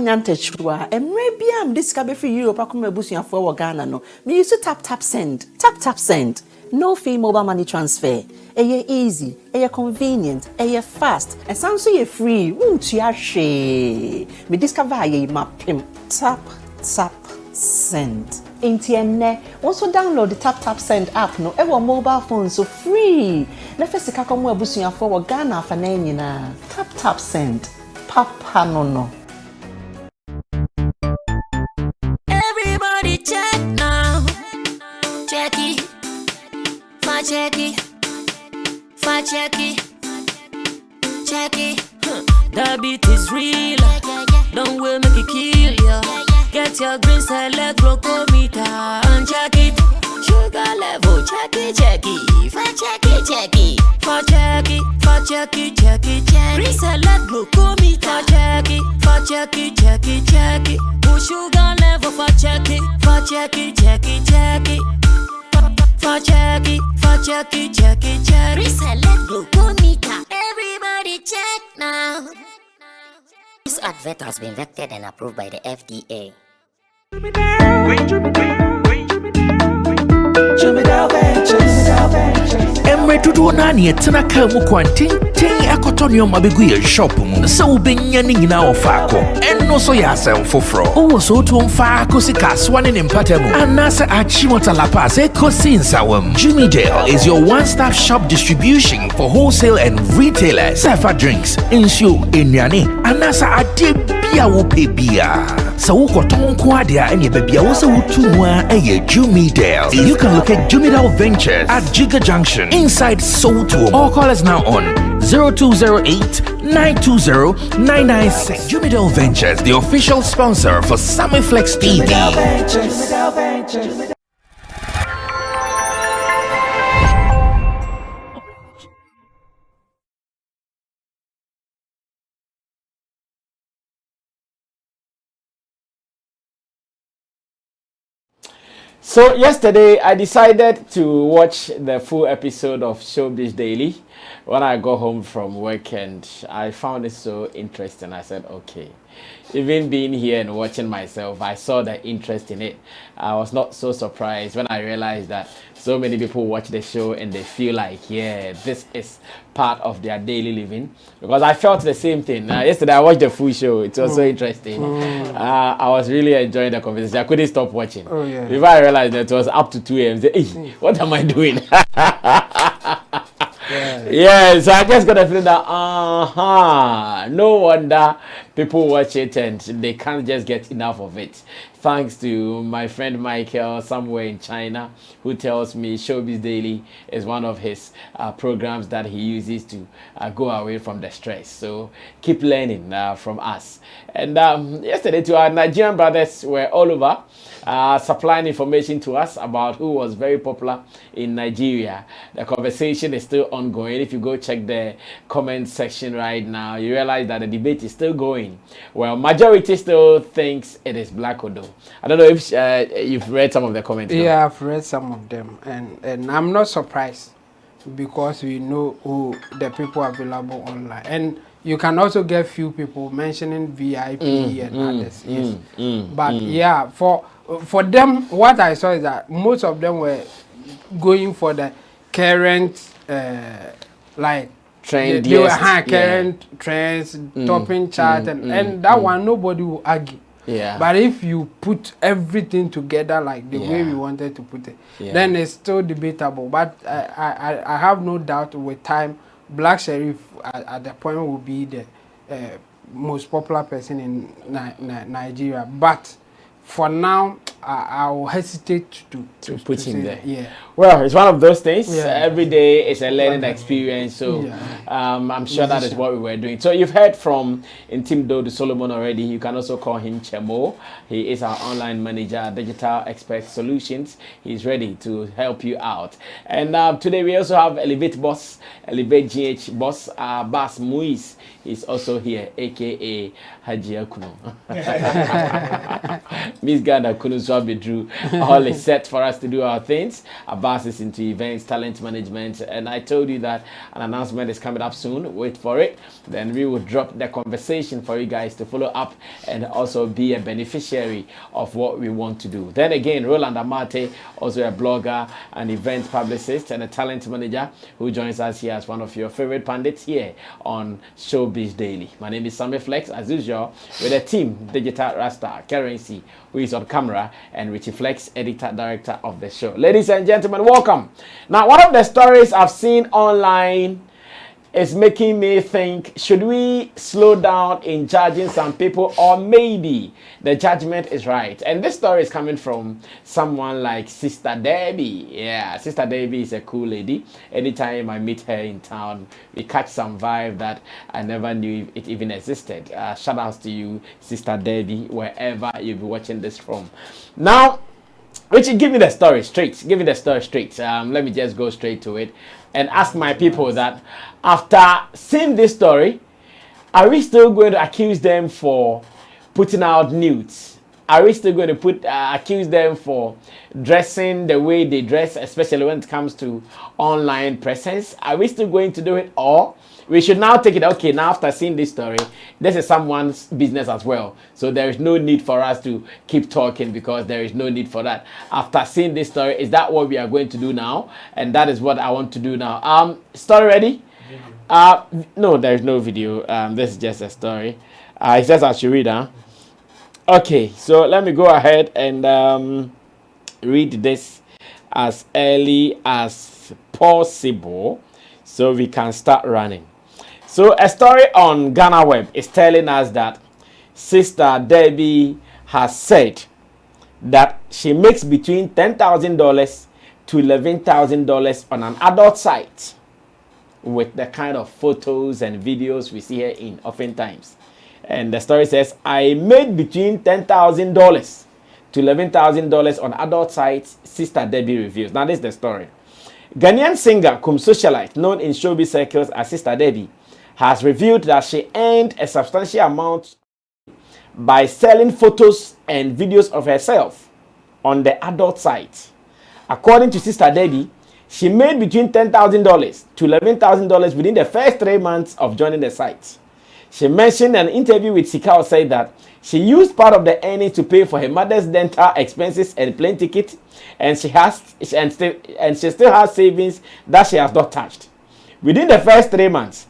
Nyantechwa maybe am this cabe for Europe akoma busuafo for Ghana no me use tap send no fee mobile money transfer easy convenient fast and sounds so free won't you she me discover ye mapim tap send intienne also download the tap send app no ever mobile phone so free na first kakomo busuafo for Ghana fa na nyina tap send papa no check now. Check it. That beat is real. Don't will make it kill ya. Get your green select glucometer and check it. Sugar level, check it. Green select glucometer, check it. Sugar level for check it. Reselect glucometer. Everybody check now. This advert has been vetted and approved by the FDA. Emre tudo nani etena ka mu kwanten akotonyo mabegu ye shop mu se wo benya ni nyina ofako enno so ya asem foforo wo so to mfa akosika swane ne mpatamu anase achimota la pass ekosinsa Jimmy Dale is your one-stop shop distribution for wholesale and retailers. Safa drinks, insure, enyane, anasa ade bia wo pe bia. So wo koton ko ade a ene bia wo se wo tumwa eye Jimmy Dale. You can locate Jimmy Dale Ventures at Giga Junction inside Soto. Or call us now on 0208-920-996. Jimmy Dale Ventures, the official sponsor for Sammy Flex TV. So yesterday I decided to watch the full episode of Showbiz Daily when I got home from work, and I found it so interesting. I said, okay, even being here and watching myself, I saw the interest in it. I was not so surprised when I realized that so many people watch the show and they feel like, yeah, this is part of their daily living, because I felt the same thing. Yesterday I watched the full show. It was so interesting. I was really enjoying the conversation. I couldn't stop watching. Before I realized that it was up to 2 a.m. Hey, what am I doing? Yeah, so I just got a feeling that no wonder people watch it and they can't just get enough of it. Thanks to my friend Michael somewhere in China, who tells me Showbiz Daily is one of his programs that he uses to go away from the stress. So keep learning from us. And yesterday too, our Nigerian brothers were all over supplying information to us about who was very popular in Nigeria. The conversation is still ongoing. If you go check the comment section right now, you realize that the debate is still going. Well, majority still thinks it is Black Odo. I don't know if you've read some of the comments. Yeah, I've read some of them, and I'm not surprised because we know who the people available online, and you can also get few people mentioning VIP and others. Yes, but yeah, for them, what I saw is that most of them were going for the current like trend. They were current trends, topping chart, and that one nobody will argue. Yeah. But if you put everything together like the way we wanted to put it, then it's still debatable. But I have no doubt with time, Black Sheriff at the point will be the most popular person in Nigeria. But for now, I will hesitate to put say him there. Yeah. Well, it's one of those things. Yeah. Every day is a learning experience. So I'm sure that is what we were doing. So you've heard from Intimdo Solomon already. You can also call him Chemo. He is our online manager, digital expert solutions. He's ready to help you out. And today we also have Elevate Boss, Elevate GH Boss, Bas Muiz. He's also here, aka Haji Akuno. Miss Ghana Kuno Swabi Drew. All is set for us to do our things. Abbas is into events, talent management, and I told you that an announcement is coming up soon. Wait for it. Then we will drop the conversation for you guys to follow up and also be a beneficiary of what we want to do. Then again, Roland Amate, also a blogger, an event publicist, and a talent manager who joins us here as one of your favorite pundits here on Showbiz Daily. My name is Sammy Flex, as usual, with a team, Digital Rasta, Currency, who is on camera, and Richie Flex, editor, director of the show. Ladies and gentlemen, welcome. Now, one of the stories I've seen online is making me think, should we slow down in judging some people, or maybe the judgment is right? And this story is coming from someone like Sister Debbie. Yeah, Sister Debbie is a cool lady. Anytime I meet her in town, we catch some vibe that I never knew it even existed. Shout outs to you, Sister Debbie, wherever you'll be watching this from. Now, Richie, give me the story straight. Give me the story straight. Let me just go straight to it and ask my people that after seeing this story, are we still going to accuse them for putting out nudes? Are we still going to accuse them for dressing the way they dress, especially when it comes to online presence? Are we still going to do it, or we should now take it, okay, now after seeing this story, this is someone's business as well. So there is no need for us to keep talking, because there is no need for that. After seeing this story, is that what we are going to do now? And that is what I want to do now. Story ready? No, there is no video. This is just a story. It says I should read, huh? Okay, so let me go ahead and read this as early as possible so we can start running. So a story on Ghana Web is telling us that Sister Debbie has said that she makes between $10,000 to $11,000 on an adult site with the kind of photos and videos we see here in oftentimes. And the story says, I made between $10,000 to $11,000 on adult sites, Sister Debbie reveals. Now this is the story. Ghanaian singer cum socialite known in showbiz circles as Sister Debbie has revealed that she earned a substantial amount by selling photos and videos of herself on the adult site. According to Sister Debbie, she made between $10,000 to $11,000 within the first 3 months of joining the site. She mentioned in an interview with Sikao said that she used part of the earnings to pay for her mother's dental expenses and plane ticket, and she still has savings that she has not touched. Within the first 3 months,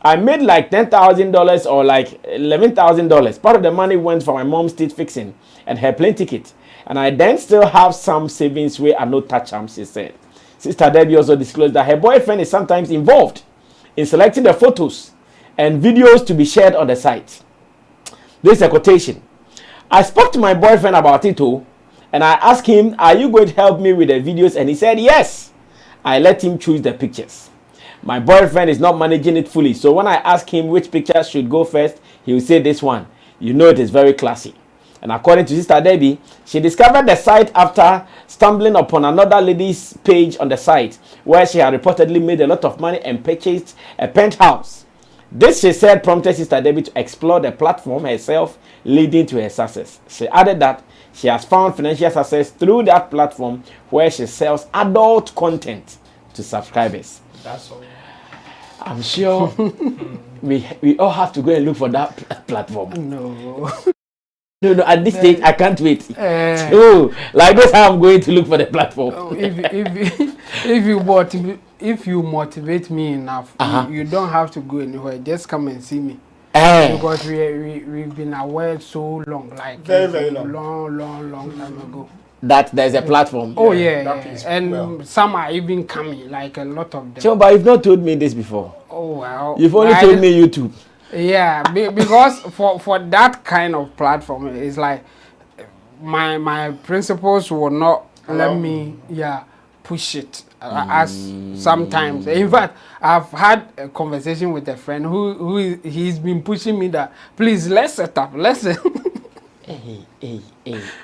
I made like $10,000 or like $11,000. Part of the money went for my mom's teeth fixing and her plane ticket, and I then still have some savings where I no touch them, she said. Sister Debbie also disclosed that her boyfriend is sometimes involved in selecting the photos and videos to be shared on the site. This is a quotation. I spoke to my boyfriend about it too, and I asked him, are you going to help me with the videos? And he said yes. I let him choose the pictures. My boyfriend is not managing it fully, so when I ask him which pictures should go first, he will say this one. You know it is very classy. And according to Sister Debbie, she discovered the site after stumbling upon another lady's page on the site where she had reportedly made a lot of money and purchased a penthouse. This, she said, prompted Sister Debbie to explore the platform herself, leading to her success. She added that she has found financial success through that platform where she sells adult content to subscribers. That's all. I'm sure we all have to go and look for that platform. No. No, at this stage, I can't wait. Like this, how I'm going to look for the platform. If you motivate me enough, you don't have to go anywhere. Just come and see me. Because we've been aware so long, like very long time ago. That there's a platform. Oh yeah. And some are even coming, like a lot of them. Sure, but you've not told me this before. Oh well. You've only told me YouTube. Yeah, because for that kind of platform, it's like my principles will not let me push it as sometimes. In fact, I've had a conversation with a friend he's been pushing me that please let's set up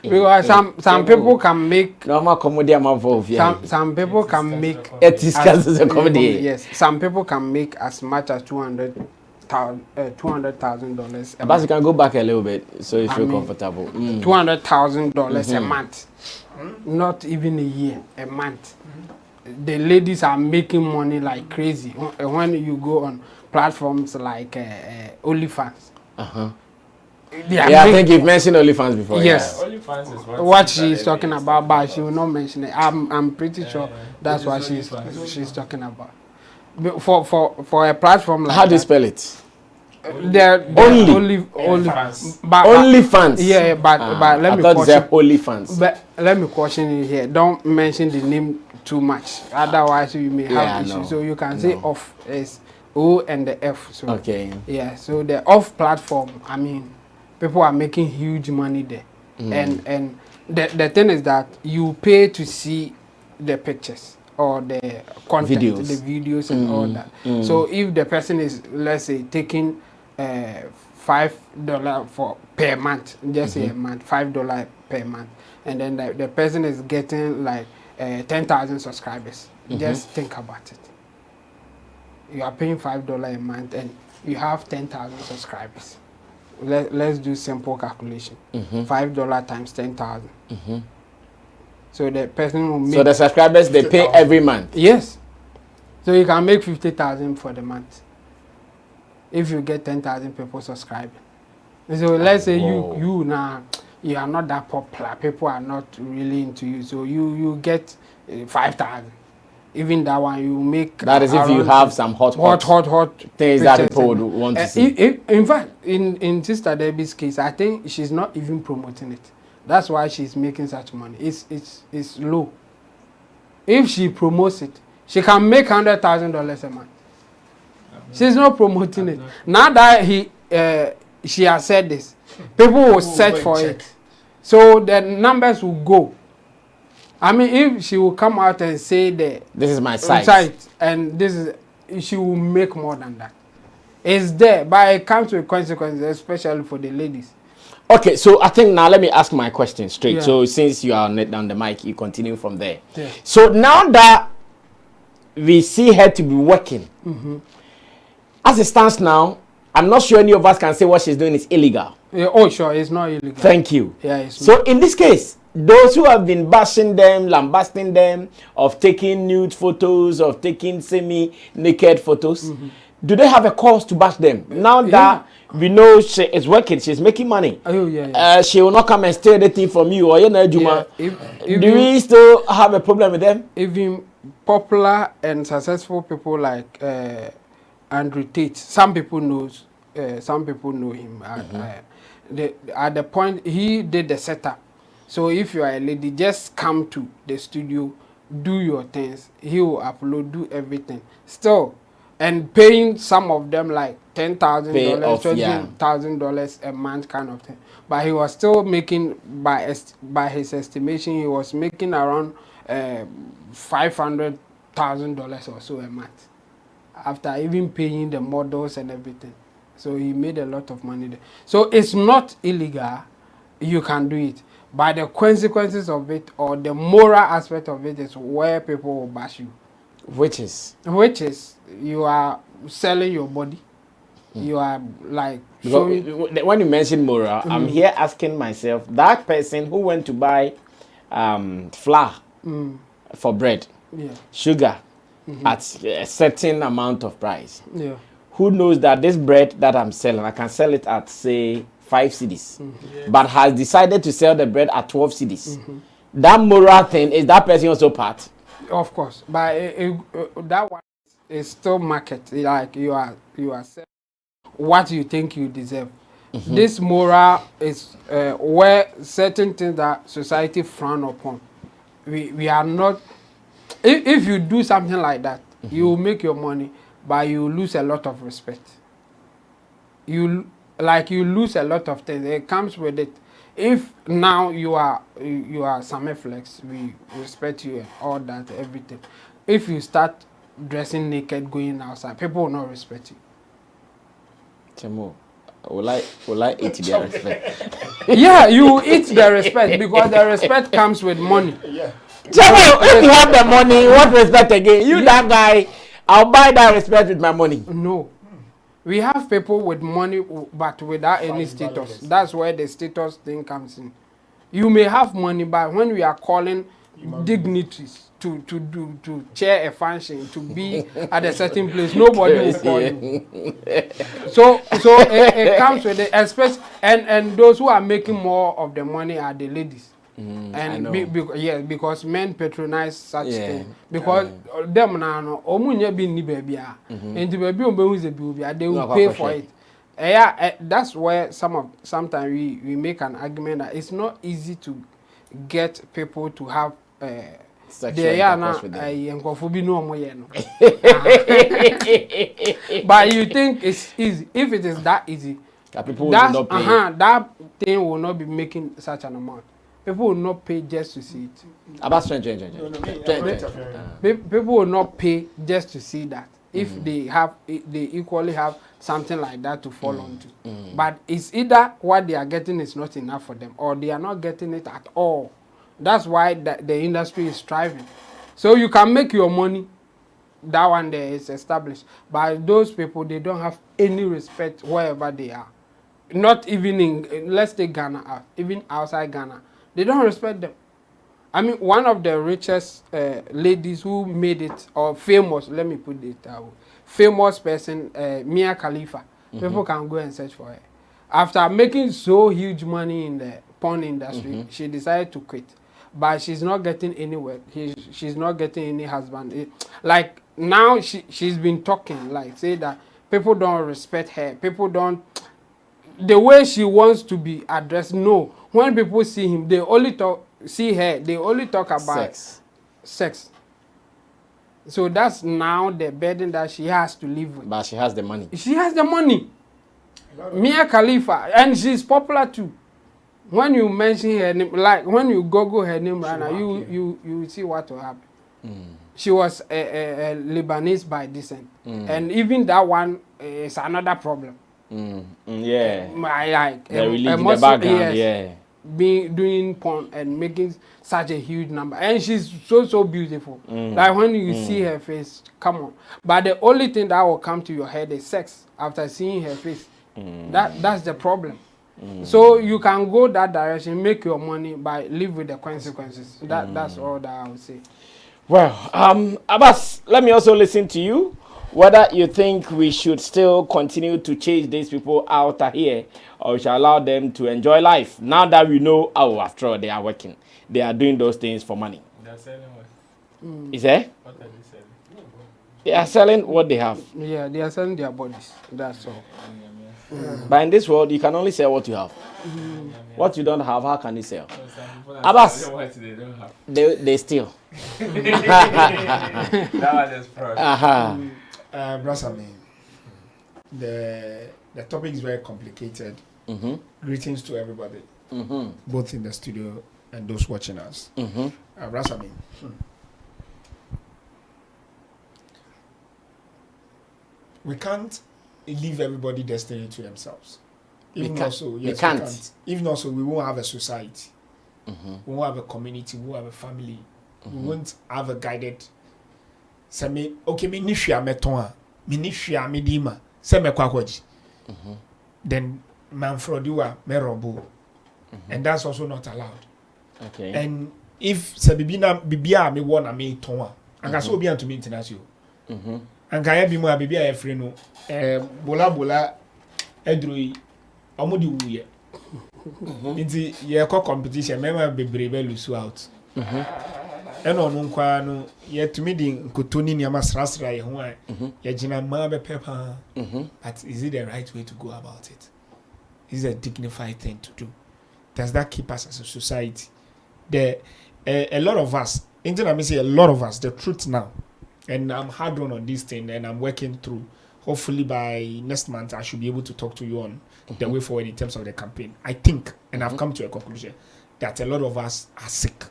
because some people can make normal comedy involved. Some people can make yes. Some people can make as much as $200,000. But you can go back a little bit so you feel comfortable. $200,000 a month, not even a year, a month. The ladies are making money like crazy when you go on platforms like OnlyFans. I think you've mentioned OnlyFans before. Yes. OnlyFans is what she's talking about, but she will not mention it. I'm pretty sure that's what she's talking about. For a platform like how do you spell it? They're only fans. Only fans. Yeah, but let me caution. Only fans. But let me caution you here. Don't mention the name too much. Otherwise, you may have issues. So you can say off is O and the F. So okay. Yeah. So the off platform. I mean, people are making huge money there, and the thing is that you pay to see the pictures or the content, the videos and all that. So if the person is, let's say, taking $5 per month, just say a month, $5 per month, and then the person is getting like 10,000 subscribers. Just think about it. You are paying $5 a month and you have 10,000 subscribers. Let's do simple calculation. $5 times 10,000. So the person will make. So the subscribers they pay every month. Yes. So you can make 50,000 for the month if you get 10,000 people subscribing. So let's say you now you are not that popular. People are not really into you. So you get 5,000. Even that one you make. That is if you have some hot things that people would want to see. In fact, in Sister Debbie's case, I think she's not even promoting it. That's why she's making such money. It's low. If she promotes it, she can make $100,000 a month. She's not promoting it. Now that she has said this, people will search for it. So the numbers will go. I mean, if she will come out and say this is my site, and she will make more than that. It's there, but it comes with consequences, especially for the ladies. Okay, so I think now let me ask my question straight. Yeah. So since you are on the mic, you continue from there. Yeah. So now that we see her to be working, as it stands now, I'm not sure any of us can say what she's doing is illegal. Yeah, oh, sure, it's not illegal. Thank you. Yeah, so in this case, those who have been bashing them, lambasting them, of taking nude photos, of taking semi-naked photos, do they have a cause to bash them? Now that we know she is working, she's making money. She will not come and steal anything from you or do we still have a problem with them? Even popular and successful people like Andrew Tate, some people know him. At the point he did the setup. So if you are a lady, just come to the studio, do your things. He will upload, do everything. Still, and paying some of them like $10,000, $20,000 a month kind of thing. But he was still making, by his estimation, he was making around $500,000 or so a month. After even paying the models and everything. So he made a lot of money there. So it's not illegal. You can do it. But the consequences of it or the moral aspect of it is where people will bash you. Which is you are selling your body. You are like when you mention moral, I'm here asking myself, that person who went to buy flour for bread, sugar at a certain amount of price. Who knows that this bread that I'm selling, I can sell it at say 5 cedis, but has decided to sell the bread at 12 cedis. That moral thing, is that person also part? Of course, but that one is still market. Like you are selling what you think you deserve. This moral is where certain things that society frown upon. We are not. If you do something like that, you will make your money, but you lose a lot of respect. You lose a lot of things. It comes with it. if now you are Sammy Flex, we respect you and all that, everything. If you start dressing naked going outside, people will not respect you. Chemo, will I eat their respect? Yeah, you eat the respect because the respect comes with money. Yeah. Chemo, if you have the money, what respect again? You that guy, I'll buy that respect with my money. No. We have people with money but without any status. That's where the status thing comes in. You may have money, but when we are calling dignitaries to chair a function, to be at a certain place, nobody will call you. So it comes with it, especially and those who are making more of the money are the ladies. Because men patronize such thing. Because them now omunye be ni baby ah. And the baby they will pay for it. That's where sometimes we make an argument that it's not easy to get people to have sexual intercourse with them. But you think it's easy? If it is that easy, people will not pay. That thing will not be making such an amount. People will not pay just to see it. About People will not pay just to see that. If they equally have something like that to fall onto. But it's either what they are getting is not enough for them, or they are not getting it at all. That's why the industry is thriving. So you can make your money. That one there is established. But those people, they don't have any respect wherever they are. Not even in, let's take Ghana out, even outside Ghana. They don't respect them. I mean, one of the richest ladies who made it, or famous, let me put it that way, famous person, Mia Khalifa. People can go and search for her. After making so huge money in the porn industry, she decided to quit. But she's not getting any work. She's not getting any husband. Like, now she's been talking, like, say that people don't respect her. People don't, the way she wants to be addressed, no. When people see him, they only see her, they only talk about sex. So that's now the burden that she has to live with. But she has the money. She has the money. Mia Khalifa, and she's popular too. When you mention her name, like when you Google her name right now, you see what will happen. She was a Lebanese by descent. And even that one is another problem. Yeah. Like the religion, the background, yes, doing porn and making such a huge number, and she's so beautiful. Like when you see her face, come on. But the only thing that will come to your head is sex after seeing her face. That's the problem. So you can go that direction, make your money, but live with the consequences. That's all that I would say. Well, Abbas, let me also listen to you. Whether you think we should still continue to chase these people out here, or we shall allow them to enjoy life. Now that we know, after all, they are working. They are doing those things for money. They are selling what? Is there? What are they selling? They are selling what they have. Yeah, they are selling their bodies. That's all. But in this world, you can only sell what you have. What you don't have, how can you sell? Abbas, What they don't have. they steal. That was just fraud. Brasami, the topic is very complicated. Greetings to everybody, both in the studio and those watching us. Brasami, we can't leave everybody destiny to themselves. Even also, yes, we can't. Even also, we won't have a society. We won't have a community. We won't have a family. We won't have a guided. Sammy, okay, me nishia metonga, me nishia medima, seme kwakwaji. Then manfrodiwa merobo, and that's also not allowed. Okay. And if sabibina bibia me wanna me tonga, anga so obi anto me international. Anga ya bi mu abibia ya free no, bola edroi omodi wuye. Nti ye ko competition mema bebrebe lose out. Eno no nkwa no yetumi di nkotoni ni amasrasra ye ho a ye gina ma be pepa. But is it the right way to go about it? Is it a dignified thing to do? Does that keep us as a society? A lot of us, I say a lot of us, the truth now, and I'm hard on this thing and I'm working through hopefully by next month I should be able to talk to you on the way forward in terms of the campaign. I think, and I've come to a conclusion that a lot of us are sick.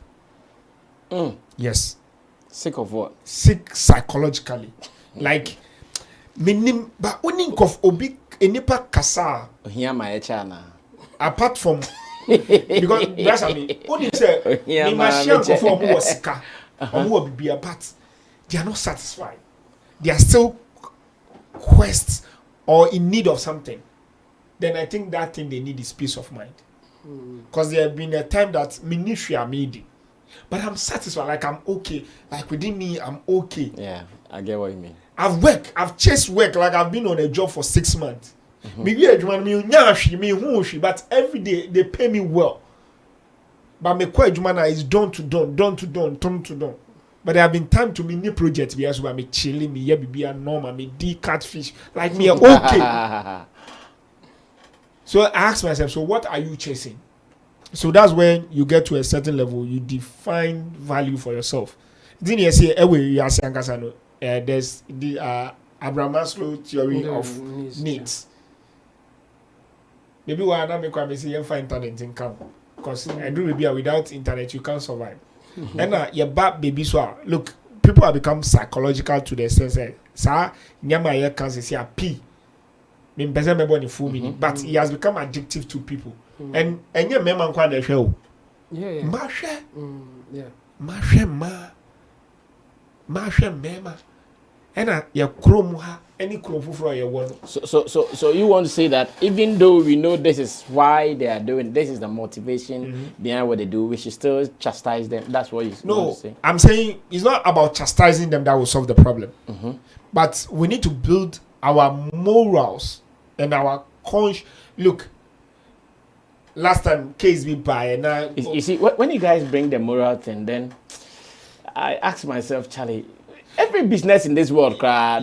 Yes. Sick of what? Sick psychologically. Like, minim, but only of obi enipa kasa. Here my chana. Apart from because that's I mean, only say me machine of omo wasika, omo be apart. They are not satisfied. They are still quest or in need of something. Then I think that thing they need is peace of mind. Because there have been a time that ministry are made, but I'm satisfied. Like I'm okay. Like within me, I'm okay. Yeah, I get what you mean. I've chased work. Like I've been on a job for 6 months. But every day they pay me well. But me quite jumana is done to done. But there have been time to me new projects because me chilling, me be a normal, me D catfish, like me okay. So I ask myself, so what are you chasing? So that's when you get to a certain level, you define value for yourself. Then you say, there's the Abraham Maslow theory of needs. Maybe why not make me say you find internet income because I do maybe without internet you can't survive. And your bad baby so look, people have become psychological to the sense that sir nyama here can say a p. Me person me born in full meaning, but he has become addictive to people. And your man kwa the show. Yeah. Mashe. Yeah. Mashe mema. And your chrome ha any chrome for your one. So you want to say that even though we know this is why they are doing, this is the motivation behind what they do, we should still chastise them. That's what you want to say. I'm saying it's not about chastising them that will solve the problem. But we need to build our morals and our conscience. Look, last time case be by and now you see when you guys bring the moral thing, then I ask myself, Charlie, every business in this world,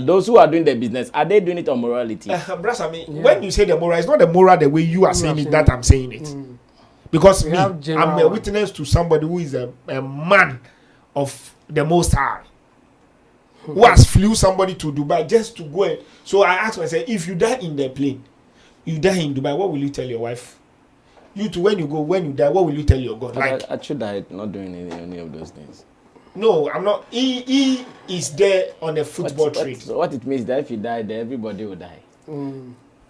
those who are doing the business, are they doing it on morality? When you say the moral, it's not the moral the way you are saying it that I'm saying it. Because me, I'm a witness to somebody who is a man of the Most High, who has flew somebody to Dubai just to go and... So I asked myself, if you die in the plane, you die in Dubai, what will you tell your wife? You too, when you die, what will you tell your God? Like, I should die not doing any of those things. No, I'm not. He is there on a football trip. So what it means that if you die there, everybody will die.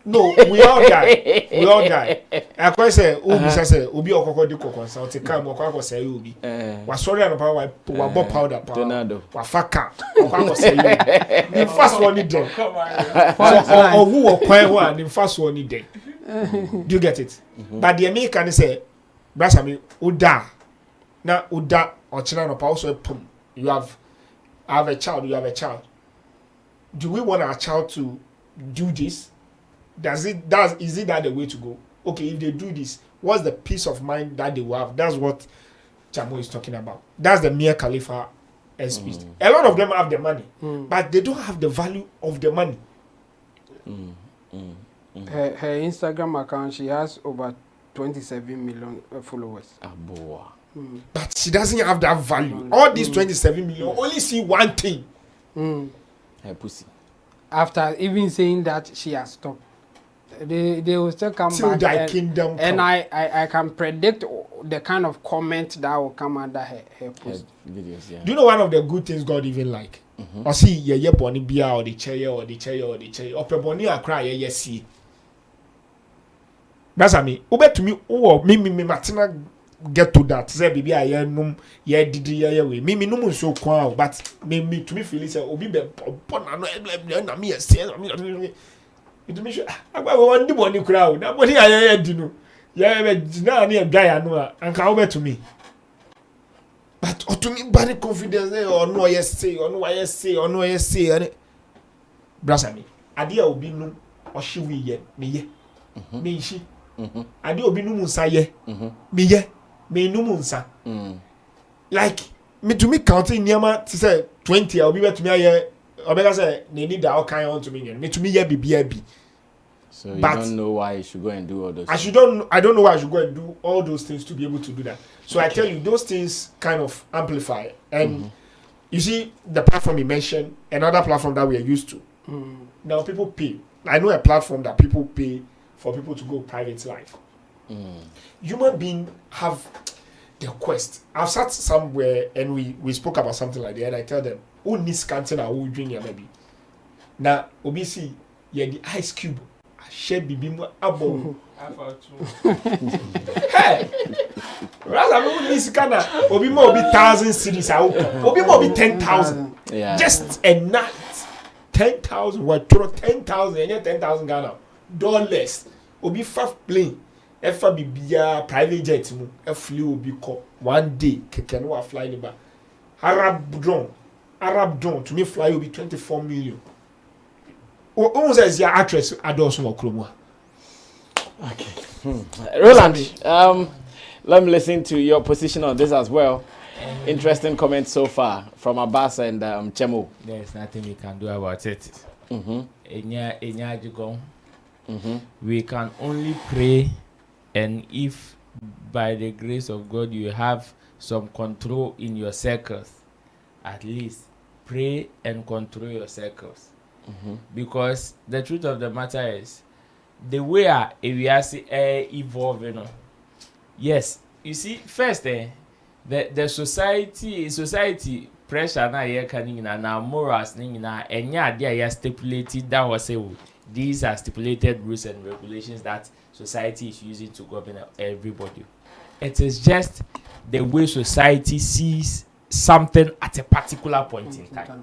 No, we all die. We all die. I quite say, Obi say, Obi okoko di kokon sa. Oti kam okoko say Obi. Wa sorry an power wa bomb powder power. Tornado. Wa faka. Okoko say you. The first one is there. So who okwan one the first one is there. Do you get it? But the American say, brasa me oda. Na oda ochina no power so pum. You have a child. Do we want our child to do this? Is it that the way to go? Okay, if they do this, what's the peace of mind that they will have? That's what Chamo is talking about. That's the Mia Khalifa speech. A lot of them have the money, but they don't have the value of the money. Her Instagram account, she has over 27 million followers. But she doesn't have that value. All these 27 million only see one thing. Her pussy. After even saying that, she has stopped. They will still come Till back. thy kingdom and come. I can predict the kind of comment that will come under her post. Videos, yeah. Do you know one of the good things God even like? Or see ye boni bia or the chair. Or pe boni akra ye see. That's I mean. Ube to me me matina get to that. Say bibi aye num ye didi ye we. Me num so kwa but me to me feel say obi be pon na me say it me sure agba we wan di boni kra na boni aye di no. Ye be na na dwa no a anka ube to me. But to me body confidence or no yes say or no yes say brasa me ade a obi no o hye wi ye me ye me hye ade obi no munsa ye me ye me no munsa like me to me counting niama to say 20 obi bet me aye obeka say they need that kind on to me to me ye bibia bi. So you don't know why you should go and do all those I don't know why I should go and do all those things to be able to do that. So I tell you, those things kind of amplify. And you see the platform you mentioned, another platform that we are used to. Now people pay. I know a platform that people pay for people to go private life. Human beings have the quest. I've sat somewhere and we spoke about something like that, and I tell them, who needs canteen or who drink your baby? Now, obviously, yeah, the ice cube, I share baby more abo. Hey, rather who needs canna, obi more be 1,000 cities, obi more be 10,000. Yeah. Just a night, 10,000. What 10,000? And 10,000 Ghana dollars. Obi 5 plane. Efa bibia private jet mu flew obi ko one day keke no fly the back. Arab drone to me fly obi 24 million. O says your actress adults mo kromo. Okay. Roland, let me listen to your position on this as well. Interesting comments so far from Abbas and Chemo. There's nothing we can do about it. We can only pray, and if by the grace of God you have some control in your circles, at least pray and control your circles. Because the truth of the matter is, the way we are evolving. Yes, you see, first, the society pressure na here coming in and our morals and yeah, stipulated that was these are stipulated rules and regulations that society is using to govern everybody. It is just the way society sees something at a particular point in time.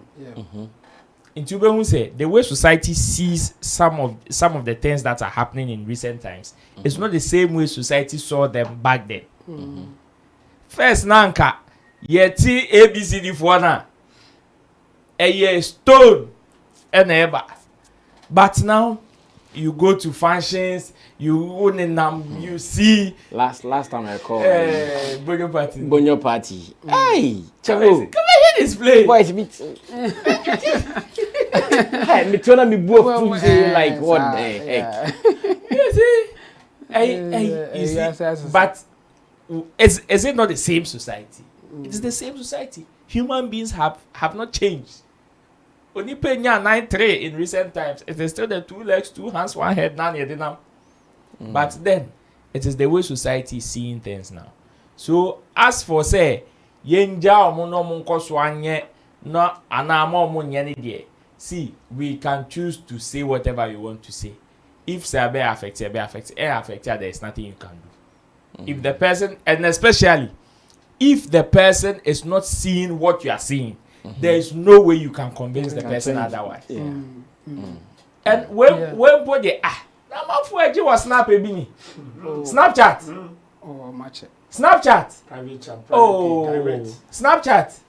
In Tubemu say the way society sees some of the things that are happening in recent times is not the same way society saw them back then. First nanka yeti ABCD for na a stone and eba. But now you go to functions, you own you see Last time I called Bonyo Party. Hey, Come Chemo. here this play. Boy, it's a bit. Hey, me tell me both like what the heck? You see? You see? Yes. But is it not the same society? It is the same society. Human beings have not changed. Only penya 9-3 in recent times. It is still the 2 legs, 2 hands, 1 head, none yet. But then it is the way society is seeing things now. So as for say, yenja omono munko swanye no anamo munyani die. See, we can choose to say whatever you want to say. If say be affected, there is nothing you can do. If the person, and especially if the person is not seeing what you are seeing, there is no way you can convince the person otherwise. And when body na mafu eji was snap ebini. Snapchat. Oh, match it. Snapchat. Private chat. Oh, Snapchat.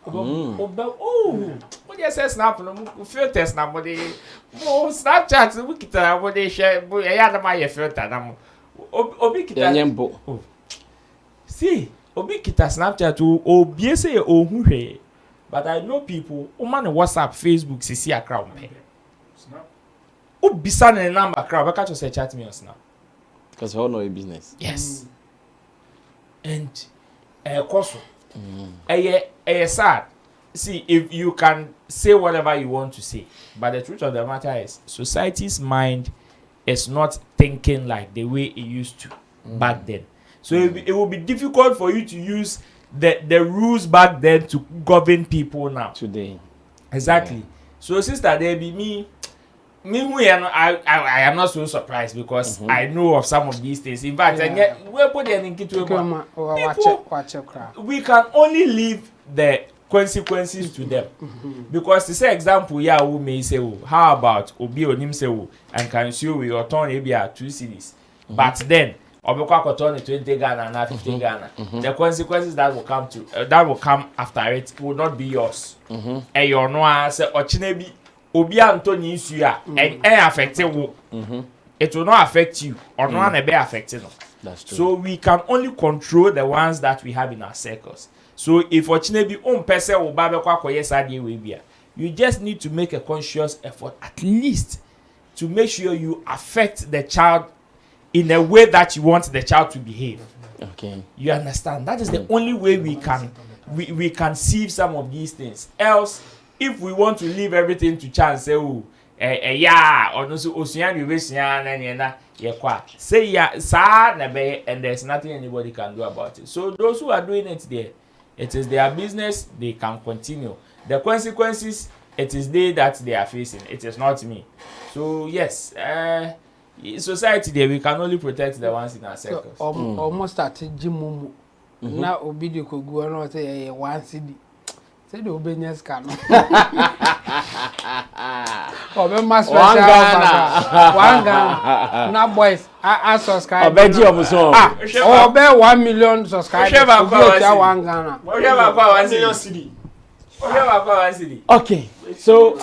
What you say snap no filters na mo dey. Mo Snapchat we kita mo dey share ya na my filter na mo. Obi kita. See, obi kita Snapchat obi say ohun hwe. But I know people who man WhatsApp, Facebook, see a crowd pay. Snap. Who be sending a number crowd? Because you say chat me on Snap. Because we all know your business. Yes. And course, sad. See, if you can say whatever you want to say, but the truth of the matter is, society's mind is not thinking like the way it used to back then. So it will be difficult for you to use the rules back then to govern people now. Today. Exactly. So sister, there be me who I am not so surprised because I know of some of these things. In fact, we put them in we can only leave the consequences to them. Because to say example, we may say, how about Obi Onim say, and can show we return maybe 2 cities. But then Obekwa Koton 20 Ghana and 15 Ghana. The consequences that will come after it will not be yours. And you know, say Ochinebi Obi Antoni issue and affect you. It will not affect you or no one be affected. That's true. So we can only control the ones that we have in our circles. So if Ochinebi person will Babekwa Koyesadi will be, you just need to make a conscious effort at least to make sure you affect the child in a way that you want the child to behave. Okay. You understand? That is the only way we can sieve some of these things. Else, if we want to leave everything to chance, say, yeah, or no so Ocean you wish na say ya sa na be and there's nothing anybody can do about it. So those who are doing it there, it is their business, they can continue. The consequences, it is they that they are facing. It is not me. So yes, society there we can only protect the ones in our circles. Almost at Jimumu. Now Obidio could go on say 1 CD. Say the obedience can. Oh, be my special. 1 Ghana. Now boys, I subscribe. Obeji omuso. Oh, be 1 million subscribers. 1 Ghana. 1 million CD. Okay, so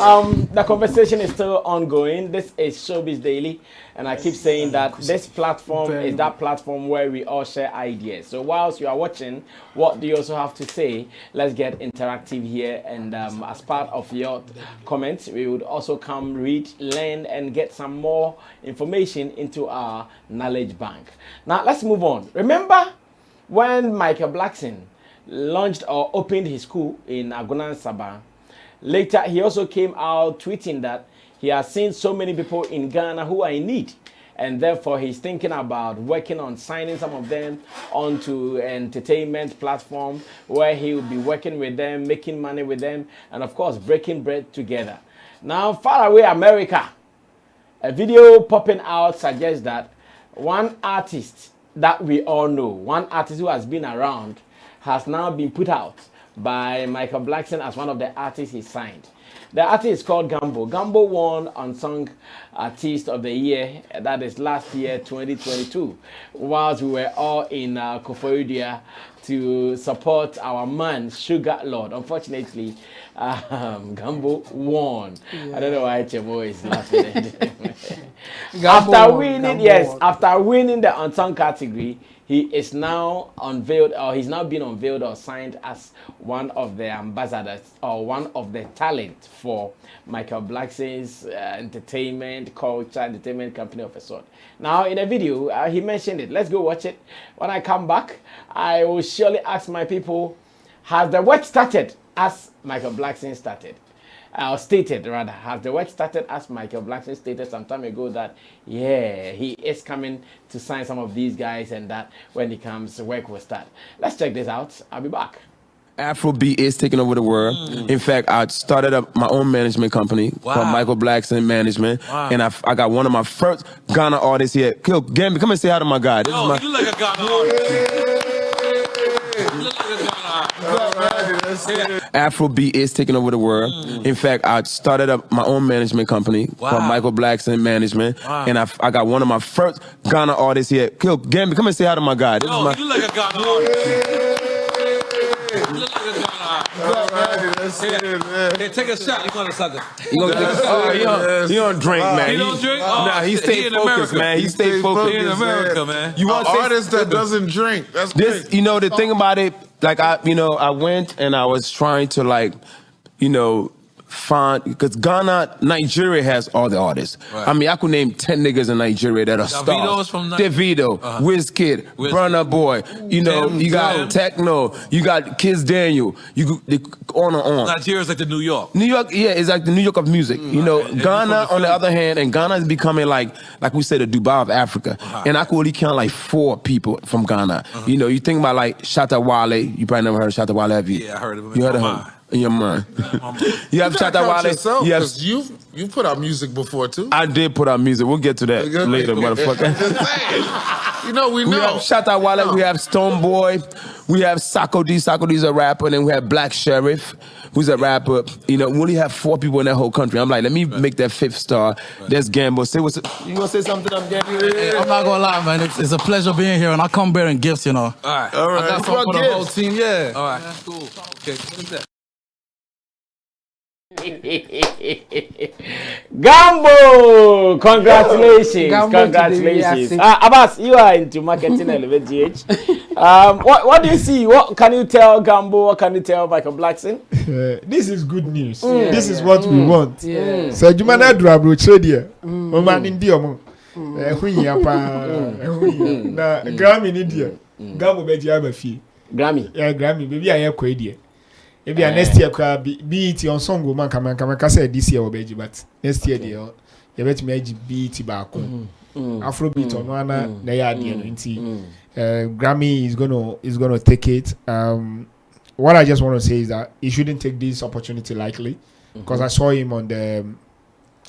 the conversation is still ongoing. This is Showbiz Daily, and I keep saying that this platform is that platform where we all share ideas. So whilst you are watching, what do you also have to say? Let's get interactive here, and as part of your comments, we would also come read, learn, and get some more information into our knowledge bank. Now let's move on. Remember when Michael Blackson launched or opened his school in Agunan Sabah? Later, he also came out tweeting that he has seen so many people in Ghana who are in need, and therefore he's thinking about working on signing some of them onto an entertainment platform where he will be working with them, making money with them, and of course breaking bread together. Now, far away America, a video popping out suggests that one artist that we all know, one artist who has been around, has now been put out by Michael Blackson as one of the artists he signed. The artist is called Gambo. Gambo won Unsung Artist of the Year, that is last year, 2022, whilst we were all in Koforidua to support our man, Sugar Lord. Unfortunately, Gambo won. Yeah. I don't know why Chemo is laughing at him. After winning the Unsung category, he is now unveiled, or he's now been unveiled or signed as one of the ambassadors or one of the talent for Michael Blackson's entertainment company of a sort. Now, in a video, he mentioned it. Let's go watch it. When I come back, I will surely ask my people, has the work started as Michael Blackson started? Stated rather, has the work started as Michael Blackson stated some time ago that, yeah, he is coming to sign some of these guys, and that when he comes, work will start. Let's check this out. I'll be back. Afrobeat is taking over the world. In fact, I started up my own management company called Michael Blackson Management, and I got one of my first Ghana artists here. Gambi, come and say hi to my guy. This is my... You look like a Ghana artist. Afrobeat is taking over the world. In fact, I started up my own management company called Michael Blackson Management, and I got one of my first Ghana artists here. Gambi, come and say hi to my guy. This is my... You look like a Ghana artist. You look like a Ghana artist. Hey, take a shot. You want to suck it? He don't drink, man. He don't drink? Nah, he stay focused, man. He stay focused. He in America, man. You want an artist that doesn't drink? That's this. great. You know, the thing about it, like I went and I was trying to find, because Ghana, Nigeria has all the artists. Right. I mean, I could name 10 niggas in Nigeria that are stars. Davido, Wizkid, Burna Boy. You know, you got Techno, you got Kids Daniel. On and on. Nigeria's like the New York. New York, yeah, it's like the New York of music. You know, Ghana, on the other hand, and Ghana is becoming like we said, the Dubai of Africa. And I could only count like 4 people from Ghana. You know, you think about like Shatta Wale. You probably never heard of Shatta Wale, have you? Yeah, I heard of him. You heard of him? In your mind. You have Shatta Wale. Yes. You put out music before too. I did put out music. We'll get to that later, motherfucker. You know, we know. We have Shatta Wale, we have Stonebwoy, we have Sako D. Sako D's a rapper, and then we have Black Sheriff, who's a rapper. You know, we only have 4 people in that whole country. I'm like, let me make that 5th star. There's Gambo. Say what's you gonna say something to them, Gambo? Hey, I'm not gonna lie, man. It's a pleasure being here, and I come bearing gifts, you know. All right. All right. I got something for the whole team, yeah. All right. That's cool. Okay, what is that? Gambo! Congratulations! Gambo Congratulations! Abbas, you are into marketing Elevate GH. What do you see? What can you tell Gambo? What can you tell Michael Blackson? This is good news. This is what we want. So Jumana Drabro Chedia. Oman India. Grammy in India. Gambo Beji Abafi. Grammy. Yeah, Grammy. Maybe I have Kwedwo. Maybe next year BET on song woman can say this year obeji, but next year they bet me BET back. Afrobeat on one na ya Grammy is gonna take it. What I just want to say is that he shouldn't take this opportunity lightly, because I saw him on the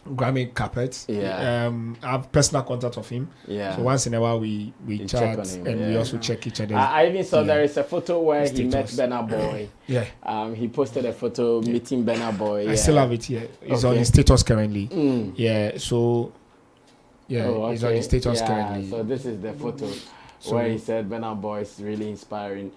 Grammy carpet. I have personal contact of him. So once in a while we chat and we also check each other. I even saw there is a photo where he met Burna Boy. He posted a photo meeting Burna Boy. I still have it here. It's on his status currently. So he's on his status currently. So this is the photo where he said Burna Boy is really inspiring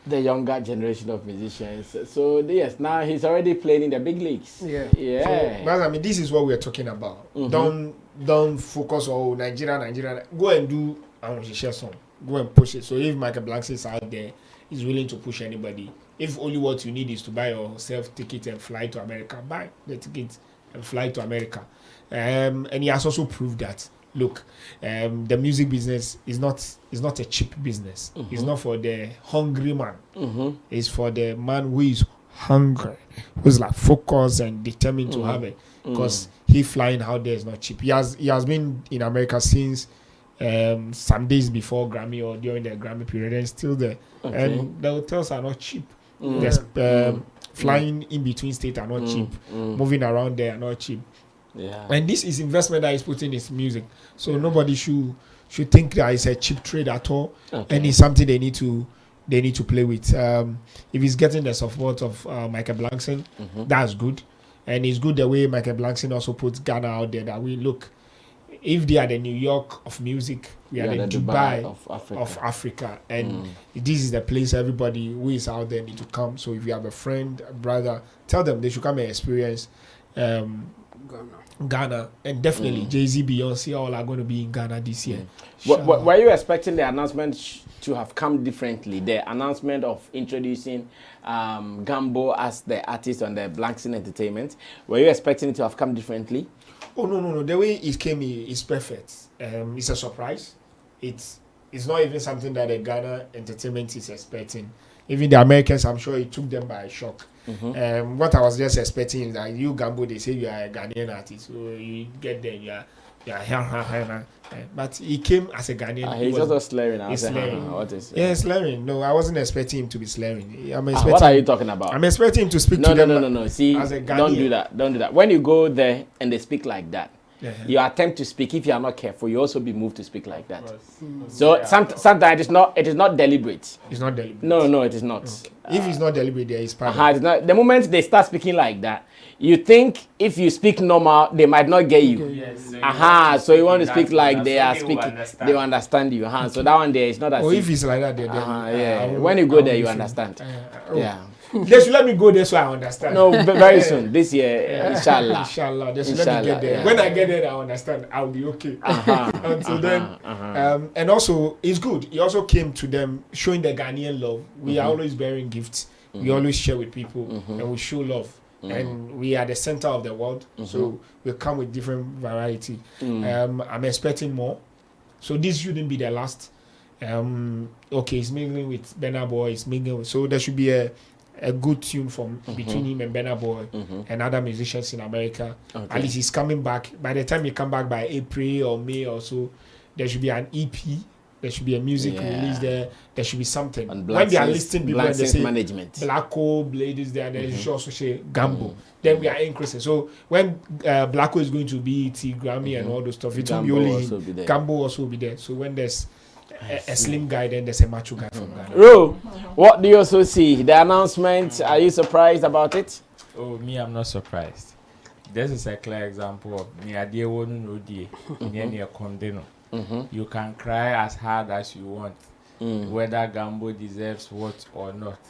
the younger generation of musicians. So yes, now he's already playing in the big leagues. So, but I mean, this is what we're talking about. Don't focus on Nigeria. Go and do a song. Go and push it. So if Michael Blackson is out there, he's willing to push anybody. If only what you need is to buy yourself ticket and fly to America, buy the ticket and fly to America. And he has also proved that. Look, the music business is not a cheap business. It's not for the hungry man. It's for the man who is hungry, who's like focused and determined to have it. Because he flying out there is not cheap. He has been in America since some days before Grammy or during the Grammy period, and still there. And the hotels are not cheap. Flying in between states are not cheap. Moving around there are not cheap. And this is investment that is put in his music, so nobody should think that it's a cheap trade at all. And it's something they need to play with. If he's getting the support of Michael Blackson, that's good. And it's good the way Michael Blackson also puts Ghana out there, that we look, if they are the New York of music, we are the Dubai of Africa. And this is the place everybody who is out there need to come. So if you have a friend, a brother, tell them they should come and experience Ghana. And definitely Jay-Z, Beyonce, all are going to be in Ghana this year. Were you expecting the announcement to have come differently? The announcement of introducing Gambo as the artist on the Blackson Entertainment, were you expecting it to have come differently? Oh no. The way it came is perfect. It's a surprise. It's not even something that the Ghana Entertainment is expecting. Even the Americans, I'm sure it took them by shock. What I was just expecting is that you, Gambo, they say you are a Ghanaian artist, so you get there, you are but he came as a Ghanaian. He's also slurring. He's slurring. What is? Yeah, slurring. No, I wasn't expecting him to be slurring. What are you talking about? I'm expecting him to speak to them. No. See, as a Ghanaian. Don't do that. When you go there and they speak like that, you attempt to speak. If you are not careful, you also be moved to speak like that. So sometimes it is not deliberate. It's not deliberate. No, it is not. If it's not deliberate, there is part. It's not. The moment they start speaking like that, you think if you speak normal, they might not get you. So you want to speak like they are speaking. They will understand you. So that one there is not as. Or if it's like that, when you go there, you understand. They should let me go there so I understand. No, very soon. This year, inshallah. Inshallah. They should let me get there. When I get there, I understand. I'll be okay. Until then. And also, it's good. He also came to them showing the Ghanaian love. We are always bearing gifts. We always share with people. And we show love. And we are the center of the world. So we come with different variety. I'm expecting more. So this shouldn't be the last. He's mingling with Burna Boy. So there should be a good tune from between him and Burna Boy and other musicians in America. At least he's coming back. By the time he come back by April or May or so, there should be an EP. There should be a music release there. There should be something. When they are listing people and they say Blacko, Blades there, they should also say Gambo. Then we are increasing. So when Blacko is going to be Grammy and all those stuff, it will be only him. Gambo also will be there. So when there's a slim guy, then there's a macho guy from Ghana. Ro, what do you also see? The announcement, are you surprised about it? Oh, me, I'm not surprised. This is a clear example of you can cry as hard as you want, whether Gambo deserves what or not.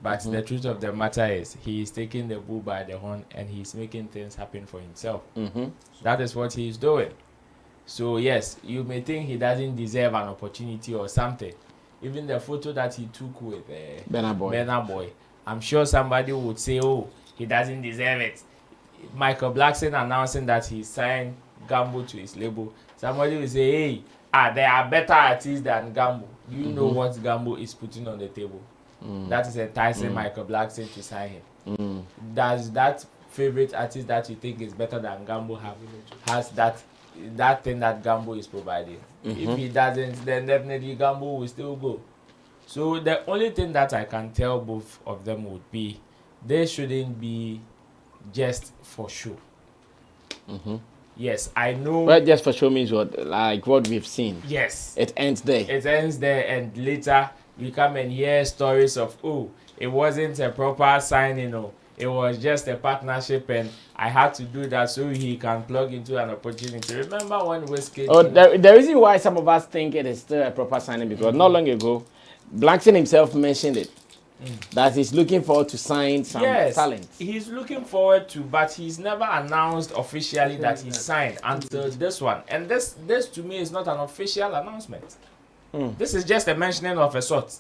But the truth of the matter is, he is taking the bull by the horn and he's making things happen for himself. That is what he's doing. So yes, you may think he doesn't deserve an opportunity or something. Even the photo that he took with Burna Boy, I'm sure somebody would say, oh, he doesn't deserve it. Michael Blackson announcing that he signed Gambo to his label. Somebody will say, hey, there are better artists than Gambo. Do you know what Gambo is putting on the table? that is enticing Michael Blackson to sign him. Does that favorite artist that you think is better than Gambo has that thing that Gambo is providing? If he doesn't, then definitely Gambo will still go. So the only thing that I can tell both of them would be they shouldn't be just for show. Yes, I know. Well, just for show means what, like what we've seen. Yes. It ends there. It ends there, and later we come and hear stories of, oh, it wasn't a proper signing, or it was just a partnership, and I had to do that so he can plug into an opportunity. Remember when Whiskey? Oh, the reason why some of us think it is still a proper signing because not long ago, Blackson himself mentioned it. That he's looking forward to sign some talent. He's looking forward to, but he's never announced officially that he signed until this one. And this to me is not an official announcement. This is just a mentioning of a sort.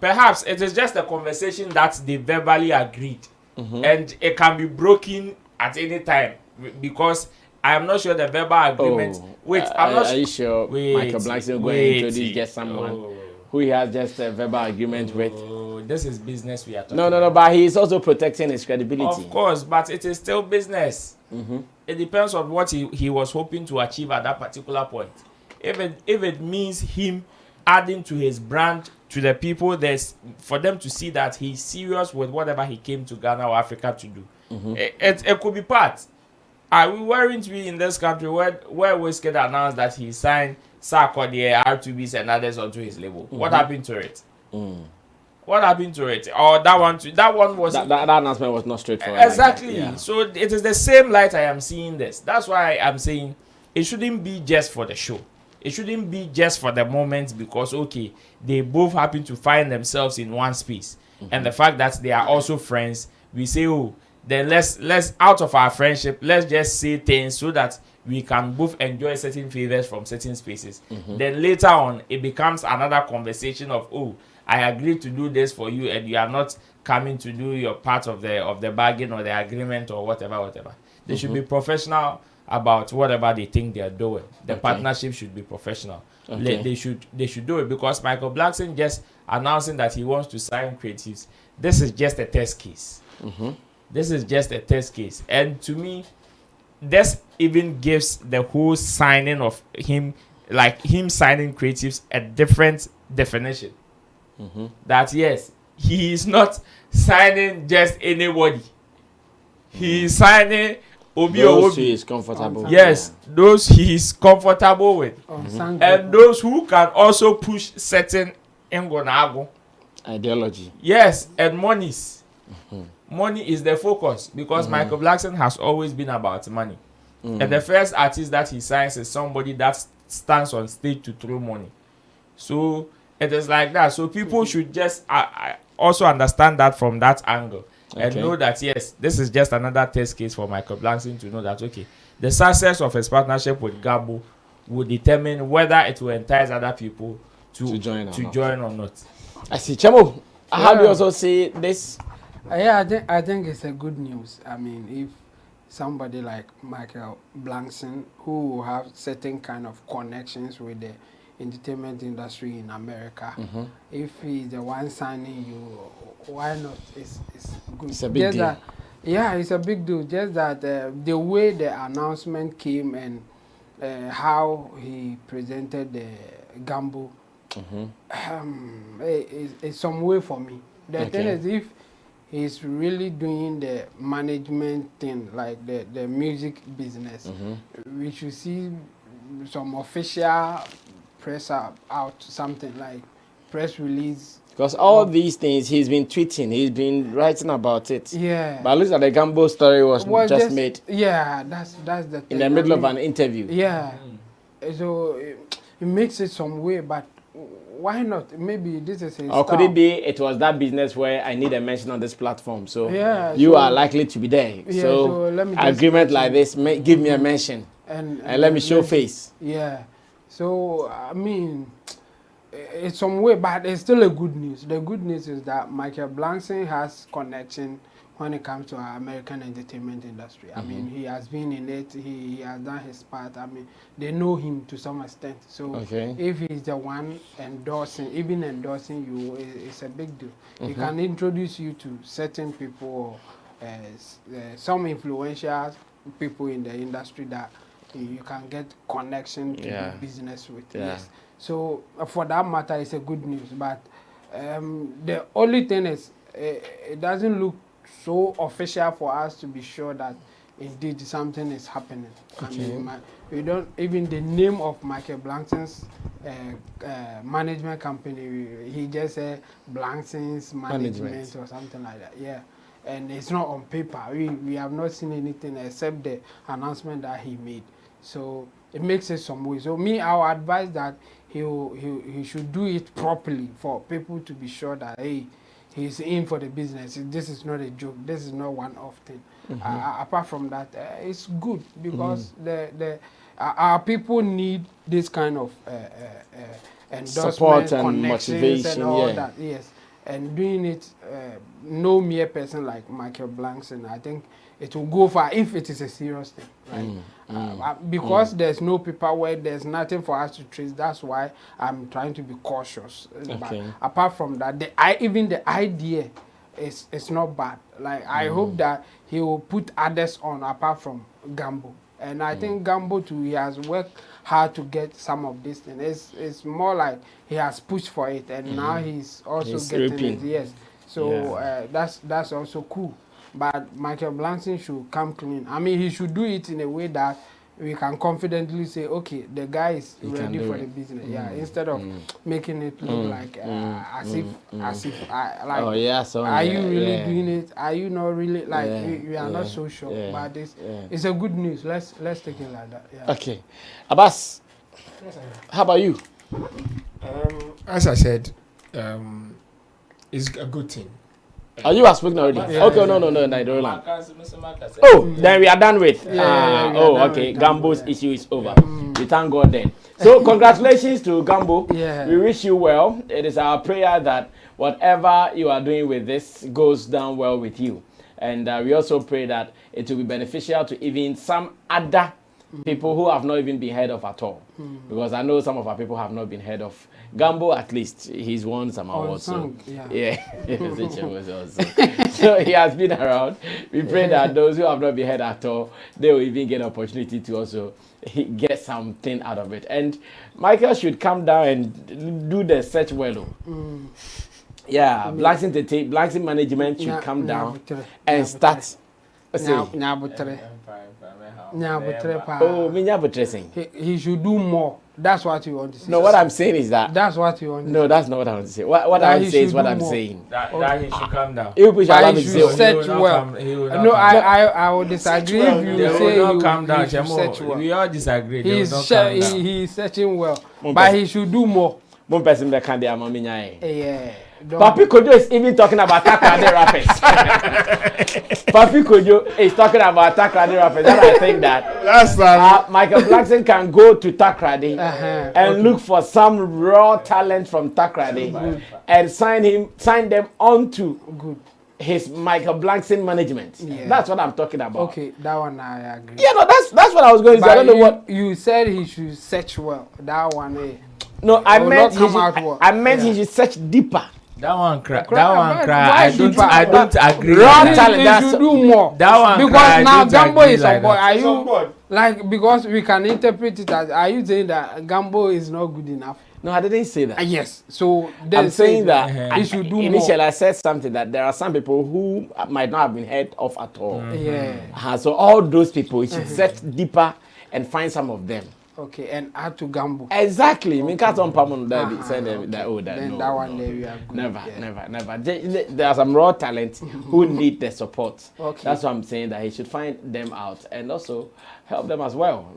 Perhaps it is just a conversation that they verbally agreed, and it can be broken at any time because I am not sure the verbal agreement. Are you sure Michael Blackson will go and introduce just someone who he has just a verbal agreement with? This is business we are talking No, but he is also protecting his credibility. Of course, but it is still business. It depends on what he was hoping to achieve at that particular point. If it means him adding to his brand to the people, there's for them to see that he's serious with whatever he came to Ghana or Africa to do. It could be part. Weren't we in this country where Whiskey announced that he signed Sarkodie, R2Bs and others onto his label? What happened to it? What happened to it? Or that one was that announcement was not straightforward. Exactly. Like So it is the same light I am seeing this. That's why I'm saying it shouldn't be just for the show. It shouldn't be just for the moment because okay, they both happen to find themselves in one space. And the fact that they are also friends, we say, oh, then let's out of our friendship, let's just say things so that we can both enjoy certain favors from certain spaces. Then later on, it becomes another conversation of, oh, I agreed to do this for you, and you are not coming to do your part of the bargain or the agreement or whatever. They should be professional about whatever they think they are doing. The partnership should be professional. They should do it because Michael Blackson just announcing that he wants to sign creatives. This is just a test case. This is just a test case, and to me, this even gives the whole signing of him, like him signing creatives, a different definition. That yes, he is not signing just anybody. He is signing those he is comfortable. Yes, those he is comfortable with, and those who can also push certain Ngonago ideology. Yes, and monies. Money is the focus because Michael Blackson has always been about money. And the first artist that he signs is somebody that stands on stage to throw money. So it is like that. So people should just also understand that from that angle and know that yes, this is just another test case for Michael Blackson to know that okay, the success of his partnership with Gabo will determine whether it will entice other people to join or not. I see. Chamo, how do you also see this? Yeah, I think it's a good news. I mean, if somebody like Michael Blackson, who will have certain kind of connections with the entertainment industry in America, if he's the one signing you, why not? It's good. It's a big deal. It's a big deal. Just that the way the announcement came and how he presented the Gambo, it's some way for me. The thing is, if he's really doing the management thing, like the music business, we should see some official press out, something like press release. Because all these things he's been tweeting, he's been writing about it. Yeah. But it looks like the Gambo story was just made. Yeah, that's the thing. In the middle of an interview. Yeah. So it makes it some way, but why not? Maybe this is a or could it be it was that business where I need a mention on this platform, so you are likely to be there. Yeah, so let me agreement like this, give me a mention and let me show face. Yeah. So I mean, it's some way, but it's still a good news. The good news is that Michael Blackson has connection when it comes to our American entertainment industry. I mean, he has been in it. He has done his part. I mean, they know him to some extent. So if he's the one endorsing you, it's a big deal. He can introduce you to certain people, some influential people in the industry that you can get connection to do business with. Yes. So for that matter, it's a good news. But the only thing is, it doesn't look so official for us to be sure that indeed something is happening. I mean, we don't even the name of Michael Blackson's management company. He just said Blackson's management or something like that. Yeah, and it's not on paper. We have not seen anything except the announcement that he made. So it makes it some way. So I would advise that he should do it properly for people to be sure that he's in for the business. This is not a joke. This is not one-off thing. Apart from that, it's good because our people need this kind of endorsement, support and connections motivation, and all that. Yes, and doing it, no mere person like Michael Blackson, I think it will go far if it is a serious thing, right? Because there's no paperwork, there's nothing for us to trace. That's why I'm trying to be cautious. But apart from that, even the idea is not bad. Like I hope that he will put others on apart from Gambo. And I think Gambo too, he has worked hard to get some of this thing. It's more like he has pushed for it, and now he's also getting it. Yes. So that's also cool. But Michael Blackson should come clean. I mean, he should do it in a way that we can confidently say, okay, the guy is ready for the business. Yeah, instead of making it look like as if like, are you really doing it? Are you not really like? We are not so sure. But it's a good news. Let's take it like that. Yeah. Okay, Abbas, how about you? As I said, it's a good thing. Are you speaking already? Okay, no, Nigeria. Oh, then we are done with. Okay. Gambo's issue is over. We thank God then. So, congratulations to Gambo. We wish you well. It is our prayer that whatever you are doing with this goes down well with you. And we also pray that it will be beneficial to even some other people who have not even been heard of at all. Because I know some of our people have not been heard of. Gambo, at least, he's won some awards. So, so he has been around. We pray that those who have not been heard at all, they will even get an opportunity to also get something out of it. And Michael should come down and do the search well. Blackson management should come down and start. He should do more. That's what you want to say. No, what I'm saying is that. That's what you want to say. No, that's not what I want to say. What I want to say is what I'm saying. That he should come down. He should search well. No, I will disagree if you say he will come down. Search well. We all disagree. He's searching well. But he should do more. One person that can be yeah. Papi Kwedwo is even talking about Takrade rappers. Papi Kwedwo is talking about Takrade rappers. And I think that Michael Blackson can go to Takrade and look for some raw talent from Takrade and sign them onto his Michael Blackson management. That's what I'm talking about. Okay, that one I agree. Yeah, no, that's what I was going to say. I don't know what you said. He should search well. That one. No, I meant he should search deeper. That one cry. I don't agree. Raw talent. They should do more. That one because now Gambo is on board. Are you like because we can interpret it as? Are you saying that Gambo is not good enough? No, I didn't say that. Yes. So I'm saying that he should do more. Initially, I said something that there are some people who might not have been heard of at all. So all those people, he should search deeper and find some of them. Okay, and add to Gambo. Exactly. I mean, can't on Pono that send them that. Then that one there we are good. Never. There are some raw talent who need the support. Okay. That's what I'm saying, that he should find them out and also help them as well.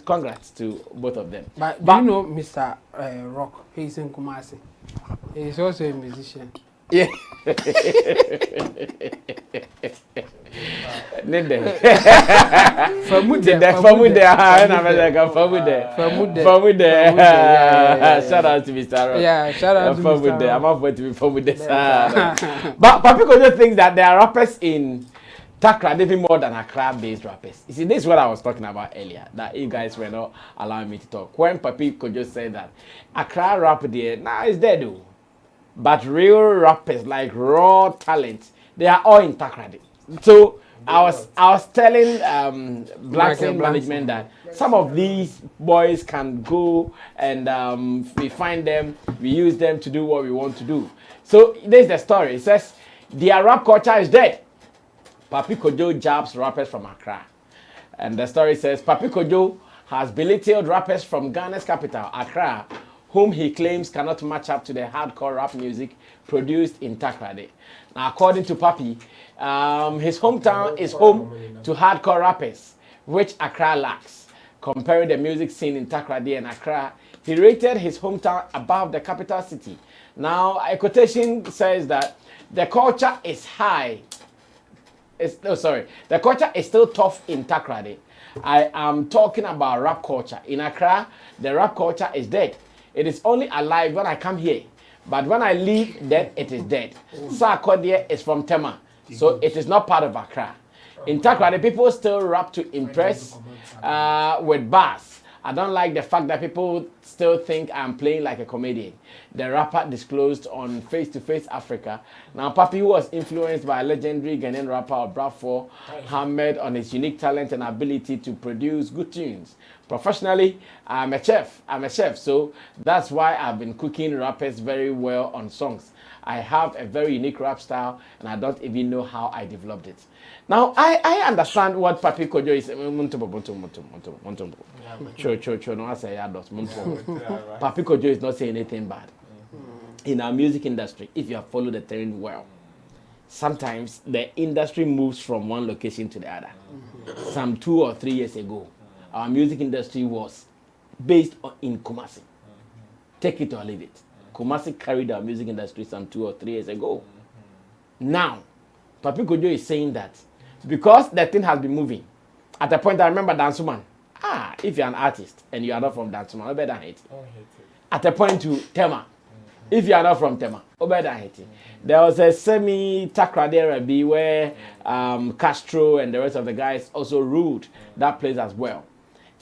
Congrats to both of them. But do you know Mr. Rock? He's in Kumasi. He's also a musician. Yeah. Ninde. Famude. Shout out to Mr. Rock. Yeah, shout out to Mr. I'm off to be Famude. But people just think that there are rappers in Takrady even more than Accra-based rappers. You see, this is what I was talking about earlier, that you guys were not allowing me to talk. When Papi could just say that Accra rap there, it's dead though. But real rappers, like raw talent, they are all in Takrady. So I was telling Blackson management that some of these boys can go and we find them, we use them to do what we want to do. So this is the story. It says their rap culture is dead. Papi Kwedwo jabs rappers from Accra. And the story says Papi Kwedwo has belittled rappers from Ghana's capital, Accra, whom he claims cannot match up to the hardcore rap music produced in Takrady. Now, according to Papi, his hometown is home to hardcore rappers, which Accra lacks. Comparing the music scene in Takrady and Accra, he rated his hometown above the capital city. Now, a quotation says that the culture is high. The culture is still tough in Takrady. I am talking about rap culture. In Accra, the rap culture is dead. It is only alive when I come here. But when I leave, then it is dead. Sarkodie is from Tema, so it is not part of Accra. In Takrady, people still rap to impress with bars. I don't like the fact that people still think I'm playing like a comedian. The rapper disclosed on Face to Face Africa. Now, Papi, who was influenced by a legendary Ghanaian rapper Blackson, hammered on his unique talent and ability to produce good tunes. Professionally, I'm a chef, so that's why I've been cooking rappers very well on songs. I have a very unique rap style, and I don't even know how I developed it. Now, I understand what Papi Kwedwo is. Papi Kwedwo is not saying anything bad. In our music industry, if you have followed the trend well, sometimes the industry moves from one location to the other. Some 2 or 3 years ago, our music industry was based in Kumasi. Take it or leave it. Kumasi carried our music industry some 2 or 3 years ago. Now, Papi Kwedwo is saying that because the thing has been moving, at a point I remember Dansuman. If you're an artist and you are not from Dansuman, you better hate it. At a point to Tema. If you are not from Tema, you better hate it. There was a semi-Takrady Rabi where Castro and the rest of the guys also ruled that place as well.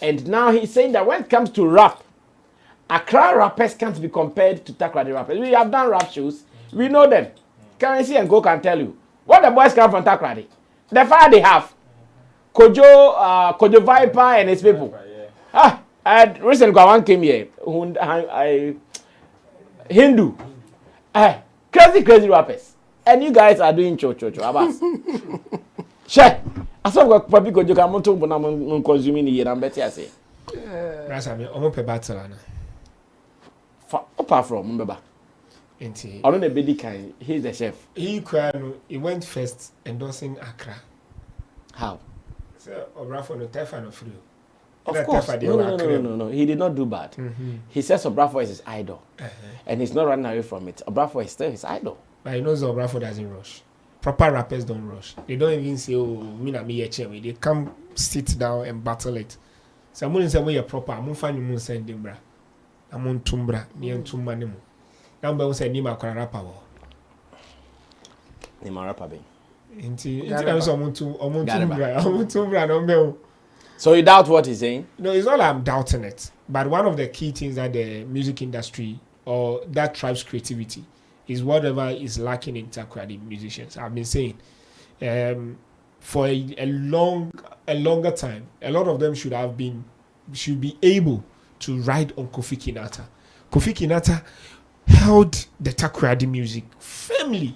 And now he's saying that when it comes to rap, Accra rappers can't be compared to Takrady rappers. We have done rap shows. We know them. Currency and Go can tell you. What the boys come from Takrady? The fire they have. Kojo Viper and his people. And recently one came here. Hindu. Crazy rappers. And you guys are doing cho. Abas. Share. I saw what Papi Kwedwo can monto bona consuming here and better I say. Rasa me omo pe battle ana. Apart from Mbeba. Enti. I don't know Bedi kind. He's the chef. He went first endorsing Accra. How? So Obrafo no Tefa no free. Of course. No. He did not do bad. He says Obrafo is his idol. And he's not running away from it. Obrafo is still his idol. But he knows Obrafo doesn't rush. Proper rappers don't rush. They don't even say, me na me yeche. They come sit down and battle it. So I'm say we are proper. I'm find you send them bra. I'm on tumbra. Ni en tumba nemu. Now we say ni ma kwa rapper wo. Ni ma rapper be. Inti na so I'm tumbra no me. So you doubt what he's saying? No, it's not I'm doubting it. But one of the key things that the music industry or that drives creativity is whatever is lacking in Takrady musicians. I've been saying for a longer time, a lot of them should be able to ride on Kofi Kinata. Kofi Kinata held the Takrady music firmly.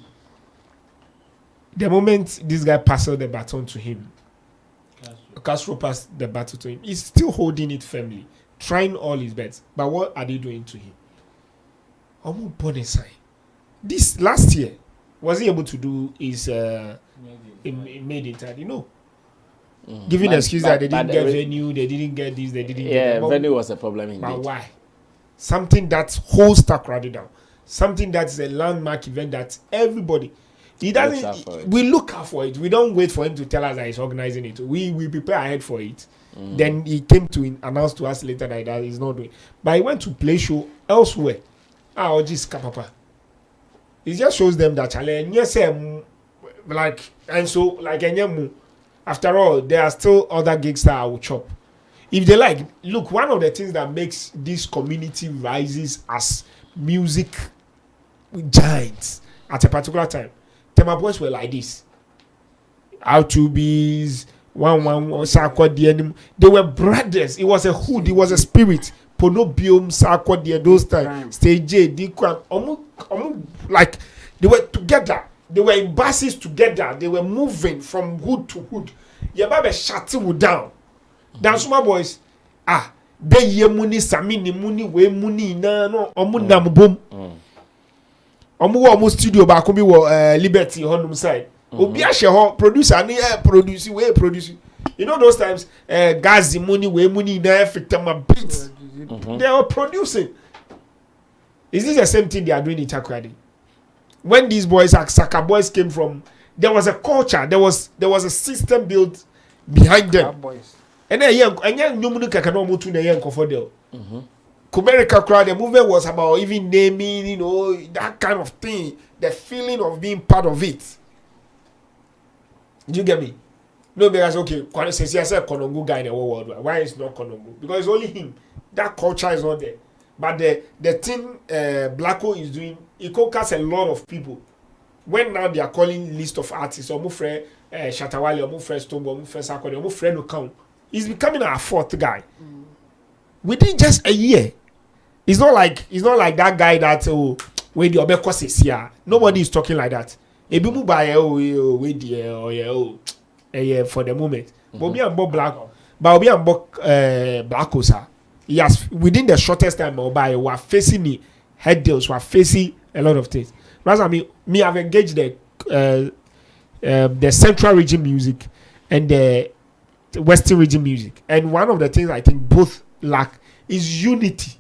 The moment this guy passed the baton to him, Castro passed the baton to him, he's still holding it firmly, trying all his best. But what are they doing to him? Omo Bonesai. This last year, was he able to do his made it? You know, giving the excuse that they didn't get venue, they didn't get this, they didn't get that. Venue was a problem indeed. But why? Something that holds Takrady down, something that's a landmark event that everybody. He doesn't. We look out for it. We don't wait for him to tell us that he's organizing it. We prepare ahead for it. Then he came to announce to us later that he's not doing. But he went to play show elsewhere. Just kapapa. It just shows them that challenge. Yes, like and so like after all, there are still other gigs that I will chop. If they like, look, one of the things that makes this community rises as music giants at a particular time. Tema boys were like this. R2Bs, they were brothers. It was a hood, it was a spirit. Pono Biom, Sarkodie, those times. Stage J, like they were together. They were in buses together. They were moving from hood to hood. Yababe shutting down. Dance my boys. They ye money, Sammy, money, way money, no, nam boom. Almost studio back on Liberty on side. Obiashe producer, produce, way produce. You know those times, gas the money, way money, every time my beats. They are producing. Is this the same thing they are doing in Takrady? When these boys, Saka boys, came from, there was a culture, there was a system built behind them. And then young Numuka can almost to the young Kofodel. Kumerika crowd, the movement was about even naming, you know, that kind of thing, the feeling of being part of it. Do you get me? No, because okay, says yes, a Konongo guy in the whole world. Why is not Konongo? Because it's only him. That culture is not there. But the thing Blacko is doing, it conquers a lot of people. When now they are calling list of artists, or Mufre Shatawale, or Mufre Stombo, or Mufre Sakode, or Mufre Nokang, he's becoming our fourth guy. Within just a year. It's not like that guy that where the Obeko says here. Nobody is talking like that. Ebimu by for the moment. But Obi and Black, but Obi and Blacko sir. Yes, within the shortest time we are facing the head deals, we are facing a lot of things. Rather, me have engaged the central region music and the western region music, and one of the things I think both lack is unity.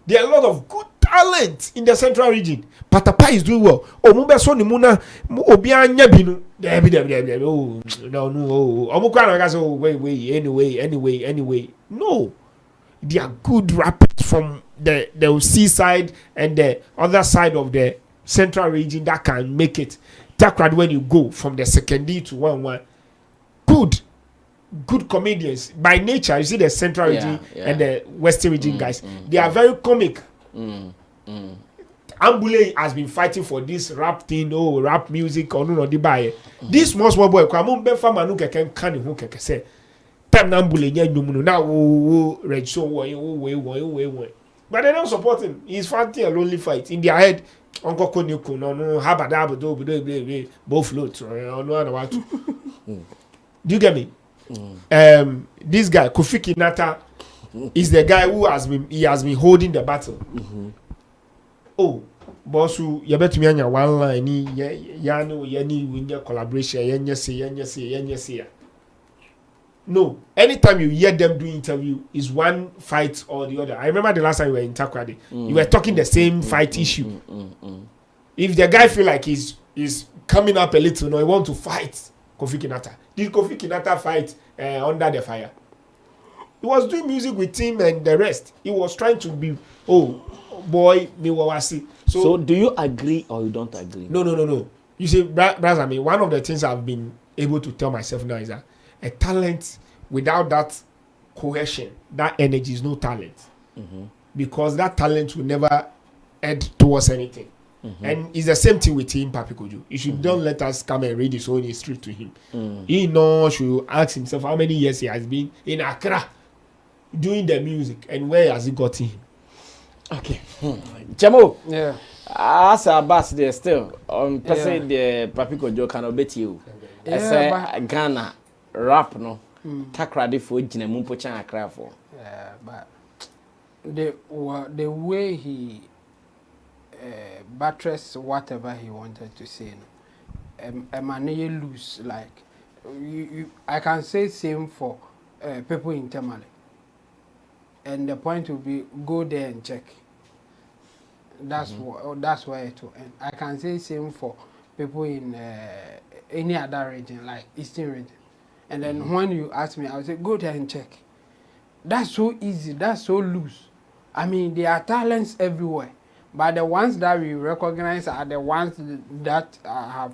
There are a lot of good talent in the central region. Patapa is doing well. Oh, mumbe so ni muna obianya binu. Oh no. Omukwana so wait anyway. No. They are good rappers from the seaside and the other side of the central region that can make it. Takrad when you go from the secondary to 1-1. Good comedians by nature. You see the central region and the western region guys. They are very comic. Ambule has been fighting for this rap thing, rap music or no the buy. This small boy, come be farmer no can who can say. Time Ambule nya nyumuno na red so way. But they don't support him. He's fighting a lonely fight in their head. Uncle Konyuku no habadabo do both floats or no other what. Do you get me? This guy Kofi Kinata is the guy who has been holding the battle. Oh, bossu, you bet me on your one line, collaboration, say. No, anytime you hear them do interview, is one fight or the other. I remember the last time we were in Takrady, you were talking the same fight issue. If the guy feel like he's coming up a little, no, he want to fight Kofi Kinata. Did Kofi Kinata fight under the fire? He was doing music with him and the rest. He was trying to be, boy, me wawasi. So do you agree or you don't agree? No. You see, brother, one of the things I've been able to tell myself now is that a talent without that cohesion, that energy is no talent. Because that talent will never head towards anything. And it's the same thing with him, Papi Kojo. You should don't let us come and read his own history to him. He knows, should ask himself how many years he has been in Accra doing the music and where has he gotten him. Okay. Jamo. Yeah. As a bass there still. Person the Papi Kojo cannot bet you. I Ghana rap no. Takrady for Jina Mumpo Chan Accra for. Yeah, but the way he buttress whatever he wanted to say, man, loose like I can say same for people in Tamale. And the point will be go there and check. That's where it will end. I can say same for people in any other region, like Eastern region. And then when you ask me, I would say, go there and check. That's so easy. That's so loose. I mean, there are talents everywhere. But the ones that we recognize are the ones that have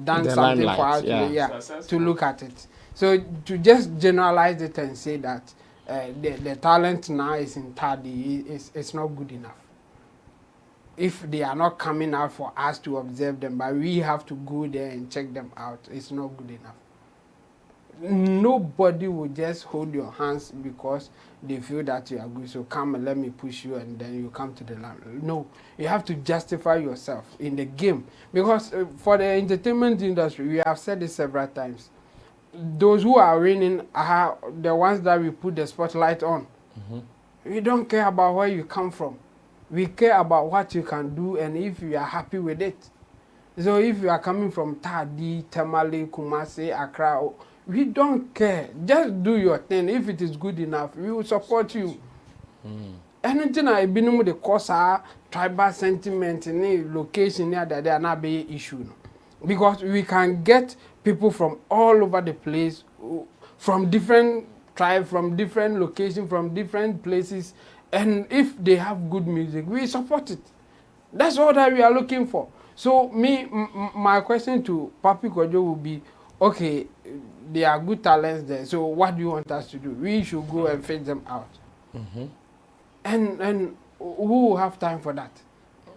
done The something limelight, for us to look at it. So to just generalize it and say that the talent now is in Tadi, it's not good enough. If they are not coming out for us to observe them, but we have to go there and check them out, it's not good enough. Nobody will just hold your hands because they feel that you are good. So come and let me push you, and then you come to the land. No, you have to justify yourself in the game. Because for the entertainment industry, we have said this several times. Those who are winning are the ones that we put the spotlight on. We don't care about where you come from. We care about what you can do and if you are happy with it. So if you are coming from Tadi, Tamale, Kumasi, Accra, we don't care. Just do your thing. If it is good enough, we will support you. Anything I been with the cause tribal sentiment in the location near that they are not be issue. Because we can get people from all over the place, from different tribes, from different locations, from different places, and if they have good music, we support it. That's all that we are looking for. So my question to Papi Kwedwo will be, okay, there are good talents there, so what do you want us to do? We should go and fetch them out. And who will have time for that?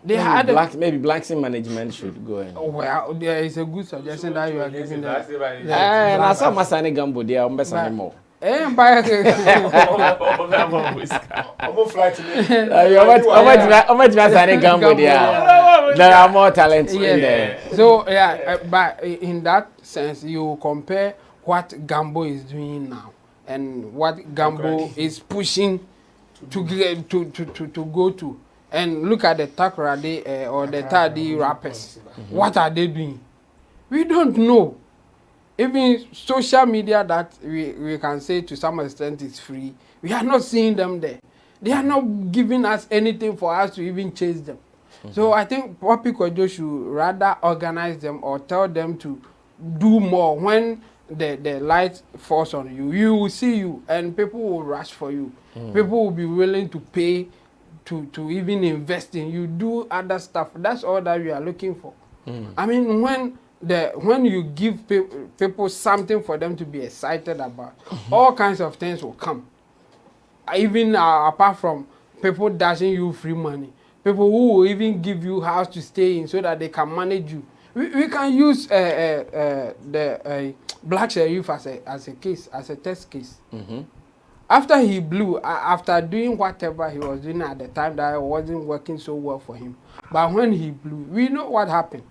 They had maybe Blackson management should go in. Oh, well, there is a good suggestion that you are giving them. And I saw Masani Gambo there, I'm best anymore. I'm there are more talents in there. So but in that sense, you compare what Gambo is doing now and what Gambo is pushing to go to, and look at the Takoradi or the Tadi rappers. What are they doing? We don't know. Even social media that we can say to some extent is free, we are not seeing them there. They are not giving us anything for us to even chase them. So I think Papi Kwedwo should rather organize them or tell them to do more. When the light falls on you, you will see you and people will rush for you. People will be willing to pay to even invest in you, do other stuff. That's all that we are looking for. I mean, when you give people something for them to be excited about, all kinds of things will come. Even apart from people dashing you free money, people who will even give you house to stay in so that they can manage you. We can use the Black Sheriff as a case, as a test case. After he blew, after doing whatever he was doing at the time that it wasn't working so well for him, but when he blew, we know what happened.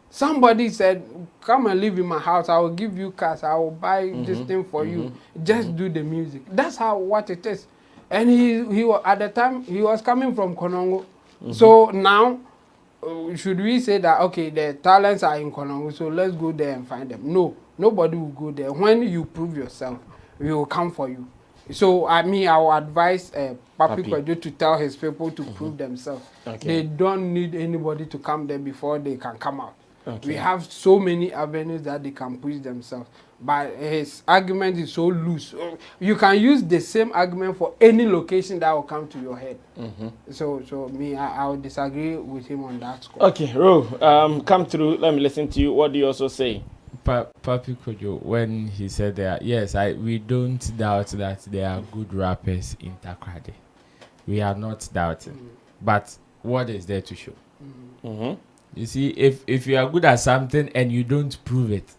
Somebody said, come and live in my house, I will give you cash, I will buy this thing for you, just do the music. That's what it is. And he was, at the time, he was coming from Konongo. So now, should we say that, okay, the talents are in Konongo, so let's go there and find them? No, nobody will go there. When you prove yourself, we will come for you. So, I mean, I will advise Papi Kwedwo to tell his people to prove themselves. They don't need anybody to come there before they can come out. We have so many avenues that they can push themselves. But his argument is so loose. You can use the same argument for any location that will come to your head. So I would disagree with him on that score. Okay, Ro, come through. Let me listen to you. What do you also say? Papi Kwedwo, when he said that, yes, we don't doubt that there are good rappers in Takoradi. We are not doubting. But what is there to show? You see, if you are good at something and you don't prove it,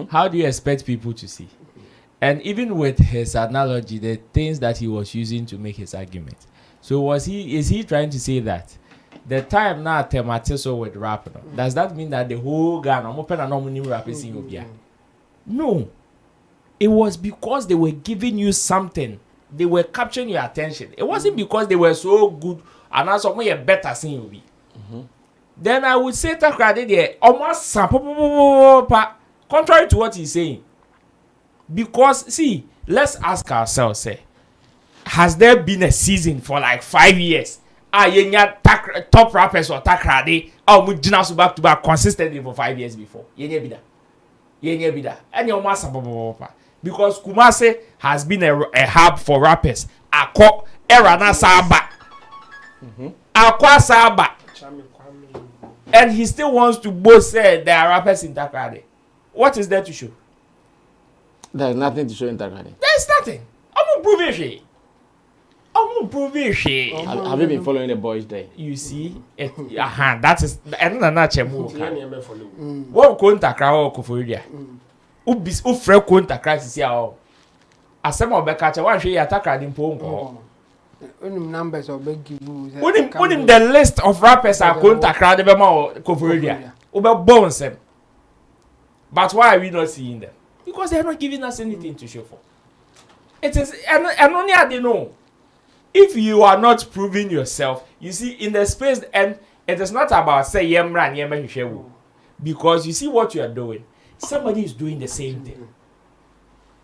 how do you expect people to see? And even with his analogy, the things that he was using to make his argument. So is he trying to say that the time now Tematiso with rap, does that mean that the whole Ghana open and new rappers in Obia? No. It was because they were giving you something. They were capturing your attention. It wasn't because they were so good and also more better seeing Obi. Then I would say Takoradi there almost contrary to what he's saying. Because see, let's ask ourselves, has there been a season for like 5 years? yenya top rappers or takrade we jina so back to back consistently for 5 years before yenya bida and your master because Kumasi has been a hub for rappers akọ era na saba akwa saba and he still wants to boast say there are rappers in Takrade. What is there to show? There's nothing to show in Takrade. There's nothing. I'm proving shit. Have you been following the boys there? You see, that is another chemo. What couldn't Takra Koforia? Ufre couldn't Takra Sia. As some of the catcher, one she attacked in Pongo. Numbers of big you. Put him the list of rappers are couldn't Takra the Bema Koforia. Uber bones them. But why are we not seeing them? Because they are not giving us anything to show for. It is, and only I don't know. If you are not proving yourself, you see, in the space, and it is not about say yemran yemma, because you see what you are doing. Somebody is doing the same thing.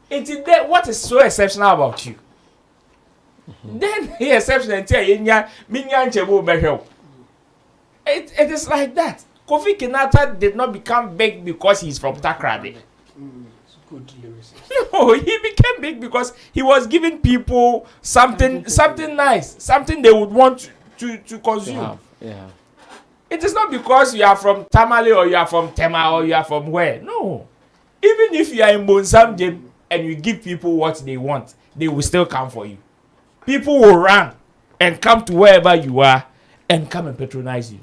It is that what is so exceptional about you. Then he exceptional until it is like that. Kofi Kinata did not become big because he's from Takrade. No, he became big because he was giving people something nice, something they would want to consume. Yeah. It is not because you are from Tamale or you are from Tema or you are from where. No. Even if you are in Bonsamjem and you give people what they want, they will still come for you. People will run and come to wherever you are and come and patronize you.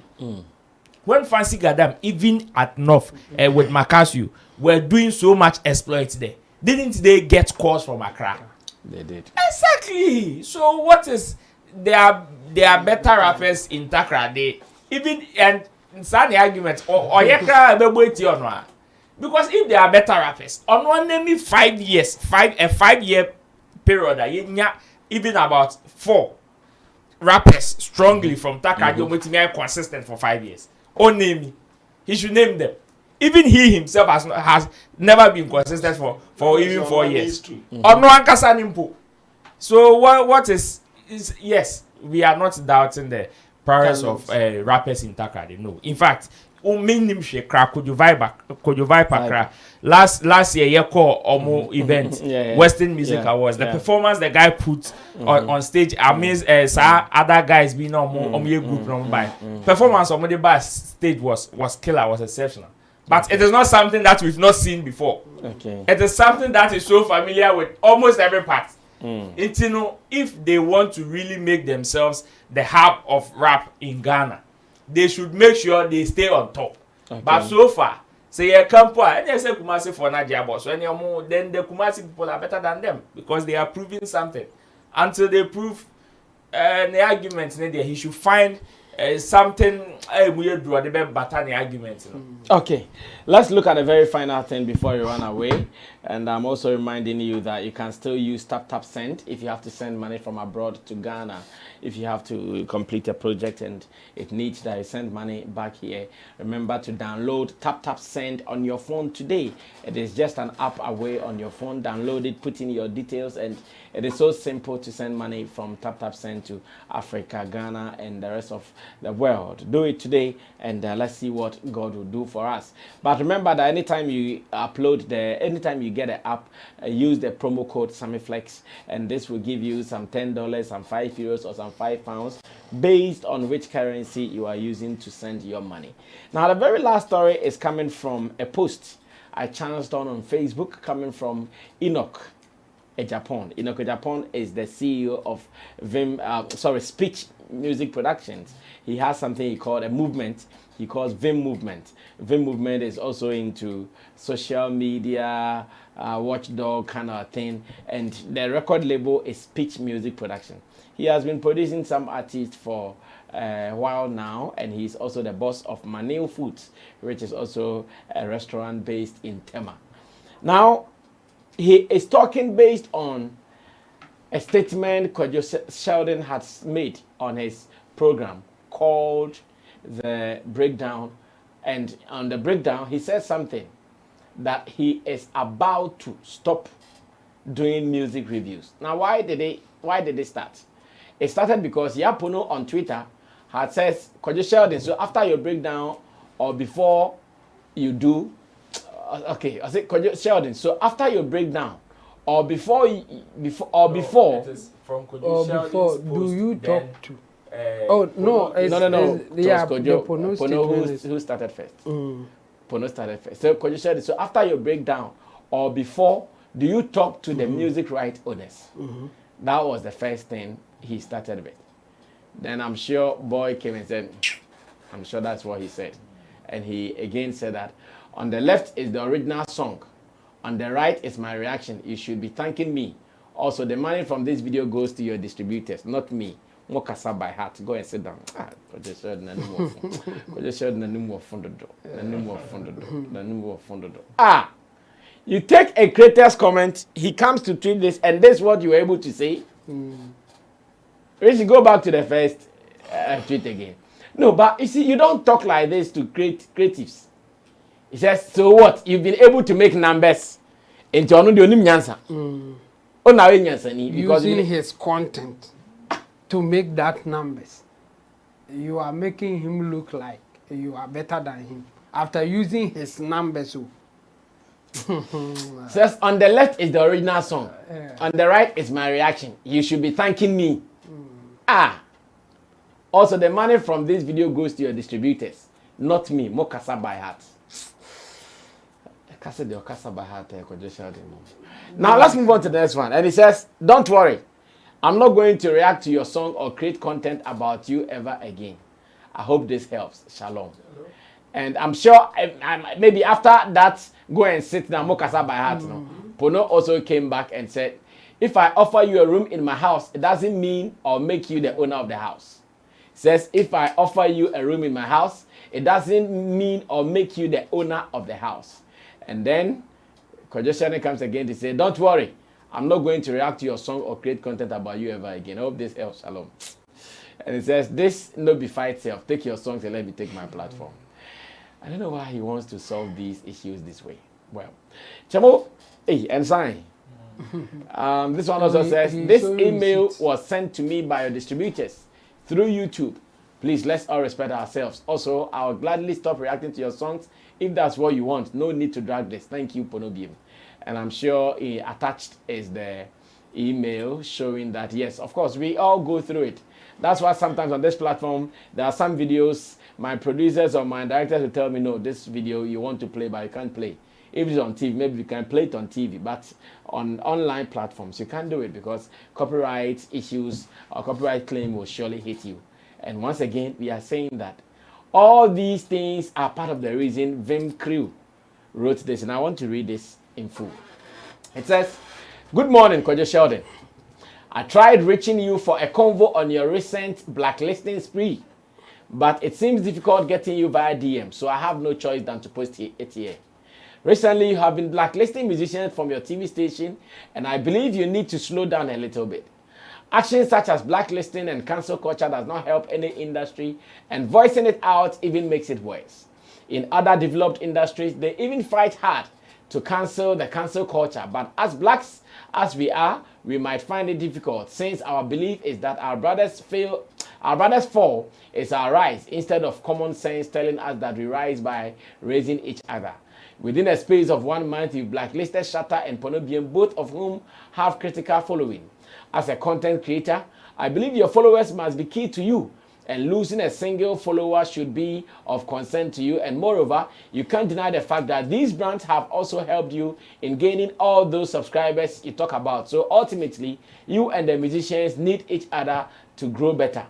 When Fancy Gadam, even at North with Makasu, were doing so much exploits there, didn't they get calls from Accra? They did. Exactly. So what is they are better rappers in Takrade, even and Sunny argument or Yekra Beboiti because if they are better rappers, on one name 5 years, 5-year period, even about 4 rappers strongly from Takrade waiting consistent for 5 years. On name, he should name them. Even he himself has never been consistent for even 4 years. Or no ankasa nimpo. So what is yes, we are not doubting the prowess of rappers in Takrade. No, in fact, last year you call Omo event Western Music Awards. The performance the guy put on stage amazed other guys being on group by performance on the bass stage was killer, was exceptional. But it is not something that we've not seen before. Okay. It is something that is so familiar with almost every part. It's, you know, if they want to really make themselves the hub of rap in Ghana, they should make sure they stay on top. Okay. But so far, say a campo, and they say Kumasi for Nadia boss. When you're more, then the Kumasi people are better than them because they are proving something. Until they prove the arguments, he should find something weird do the better arguments. Okay, let's look at the very final thing before you run away. And I'm also reminding you that you can still use tap send if you have to send money from abroad to Ghana. If you have to complete a project and it needs that you send money back here, remember to download tap send on your phone today. It is just an app away on your phone. Download it, put in your details, and it is so simple to send money from tap send to Africa, Ghana, and the rest of the world. Do it today, and let's see what God will do for us. But remember that anytime you anytime you get an app, use the promo code SammyFlex, and this will give you some $10, some €5, or some £5 based on which currency you are using to send your money. Now, the very last story is coming from a post I chanced on Facebook, coming from Enoch Japan. Enoch Japan is the CEO of Speech Music Productions. He has something he called a movement. He calls Vim Movement. Vim Movement is also into social media, watchdog kind of thing. And the record label is Speech Music Production. He has been producing some artists for a while now, and he's also the boss of Manil Foods, which is also a restaurant based in Tema. Now, he is talking based on a statement Kwedwo Sheldon has made on his program called The Breakdown. And on the breakdown, he says something that he is about to stop doing music reviews. Now, why did they start? It started because Pono on Twitter had says, Kwedwo Sheldon, so after your breakdown or before you do, okay, I say Kwedwo Sheldon, so after your breakdown or before It is from Or before, do you talk to? No, it's, no. Yeah, Pono, Pono who started first. Pono started first. So Kwedwo Sheldon, so after your breakdown or before, do you talk to the music right owners? That was the first thing he started with. Then I'm sure boy came and said, I'm sure that's what he said. And he again said that on the left is the original song. On the right is my reaction. You should be thanking me. Also, the money from this video goes to your distributors, not me. Mokasa by heart. Go and sit down. You take a creator's comment, he comes to tweet this, and this is what you were able to say. We should go back to the first tweet again. No, but you see, you don't talk like this to creatives. He says, so what? You've been able to make numbers into using his content to make that numbers. You are making him look like you are better than him after using his numbers. Says on the left is the original song. On the right is my reaction. You should be thanking me. Also, the money from this video goes to your distributors, not me. Mokasa by heart. Now let's move on to the next one. And he says, don't worry. I'm not going to react to your song or create content about you ever again. I hope this helps. Shalom. And I'm sure maybe after that, go and sit down. Mokasa by heart. No? Pono also came back and said, if I offer you a room in my house, it doesn't mean or make you the owner of the house. Says, if I offer you a room in my house, it doesn't mean or make you the owner of the house. And then Kwedwo Sheldon comes again to say, don't worry, I'm not going to react to your song or create content about you ever again. I hope this helps. Shalom. And he says, this no be fight self. Take your songs and let me take my platform. I don't know why he wants to solve these issues this way. Well, Chamo, hey, and sign. This one also says, this email was sent to me by your distributors through YouTube. Please, let's all respect ourselves. Also, I'll gladly stop reacting to your songs if that's what you want. No need to drag this. Thank you, Pono Biem. And I'm sure attached is the email showing that, yes, of course, we all go through it. That's why sometimes on this platform, there are some videos, my producers or my directors will tell me, no, this video you want to play, but you can't play. If it's on TV, maybe you can play it on TV, but on online platforms, you can't do it because copyright issues or copyright claim will surely hit you. And once again, we are saying that all these things are part of the reason Vim Crew wrote this, and I want to read this in full. It says, good morning, Kwedwo Sheldon. I tried reaching you for a convo on your recent blacklisting spree, but it seems difficult getting you via DM, so I have no choice than to post it here. Recently, you have been blacklisting musicians from your TV station, and I believe you need to slow down a little bit. Actions such as blacklisting and cancel culture does not help any industry, and voicing it out even makes it worse. In other developed industries, they even fight hard to cancel the cancel culture, but as blacks as we are, we might find it difficult since our belief is that our brothers fall is our rise, instead of common sense telling us that we rise by raising each other. Within a space of 1 month, you blacklisted Shatta and Pono Biem, both of whom have critical following. As a content creator, I believe your followers must be key to you, and losing a single follower should be of concern to you. And moreover, you can't deny the fact that these brands have also helped you in gaining all those subscribers you talk about. So ultimately, you and the musicians need each other to grow better.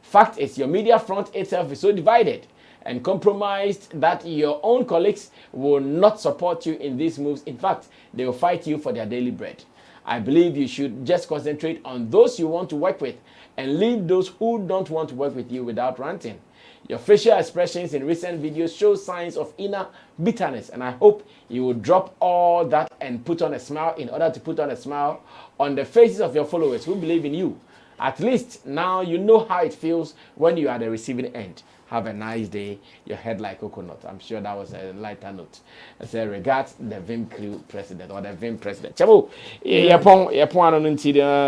Fact is, your media front itself is so divided and compromised that your own colleagues will not support you in these moves. In fact, they will fight you for their daily bread. I believe you should just concentrate on those you want to work with and leave those who don't want to work with you without ranting. Your facial expressions in recent videos show signs of inner bitterness, and I hope you will drop all that and put on a smile in order to put on a smile on the faces of your followers who believe in you. At least now you know how it feels when you are at the receiving end. Have a nice day. Your head like coconut. I'm sure that was a lighter note. I said, regards the Vim crew president or the Vim president. Chabo,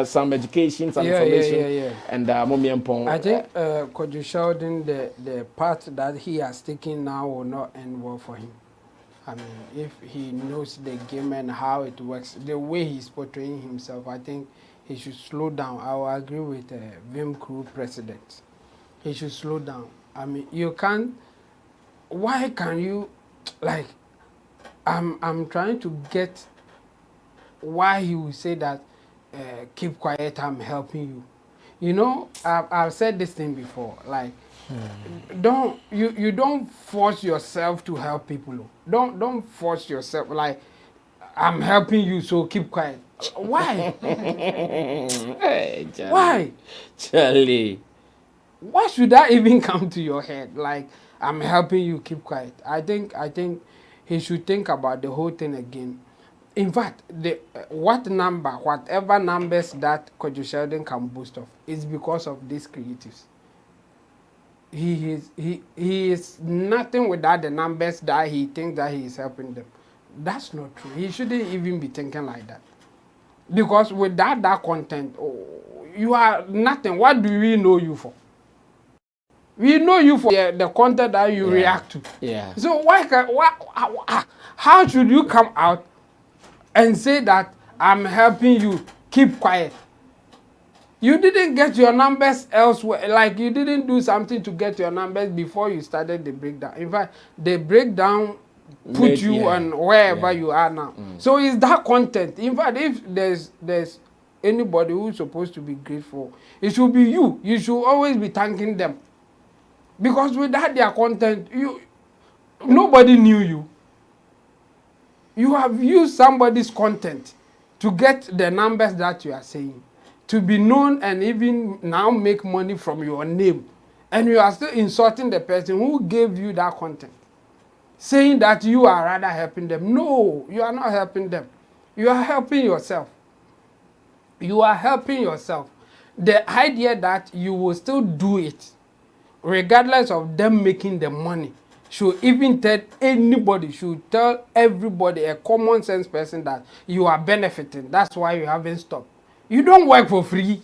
some education, some information, and I think Kwedwo Sheldon, the part that he has taken now will not end well for him. I mean, if he knows the game and how it works, the way he's portraying himself, I think he should slow down. I will agree with Vim crew president. He should slow down. I mean, you can't. Why can you, like? I'm trying to get why he will say that. Keep quiet. I'm helping you. You know, I've said this thing before. Like, you don't force yourself to help people. Don't force yourself. Like, I'm helping you, so keep quiet. Why? Hey, Charlie. Why? Charlie. Why should that even come to your head? Like, I'm helping you, keep quiet. I think he should think about the whole thing again. In fact, whatever numbers that Kwedwo Sheldon can boast of is because of these creatives. He is nothing without the numbers that he thinks that he is helping them. That's not true. He shouldn't even be thinking like that. Because without that content, you are nothing. What do we know you for? We know you for the content that you react to. Yeah. So how should you come out and say that I'm helping you, keep quiet? You didn't get your numbers elsewhere. Like, you didn't do something to get your numbers before you started the breakdown. In fact, the breakdown put you on wherever you are now. So it's that content. In fact, if there's anybody who's supposed to be grateful, it should be you. You should always be thanking them. Because without their content, nobody knew you. You have used somebody's content to get the numbers that you are saying, to be known and even now make money from your name. And you are still insulting the person who gave you that content, saying that you are rather helping them. No, you are not helping them. You are helping yourself. You are helping yourself. The idea that you will still do it, regardless of them making the money, should even tell anybody, should tell everybody, a common sense person, that you are benefiting. That's why you haven't stopped. You don't work for free.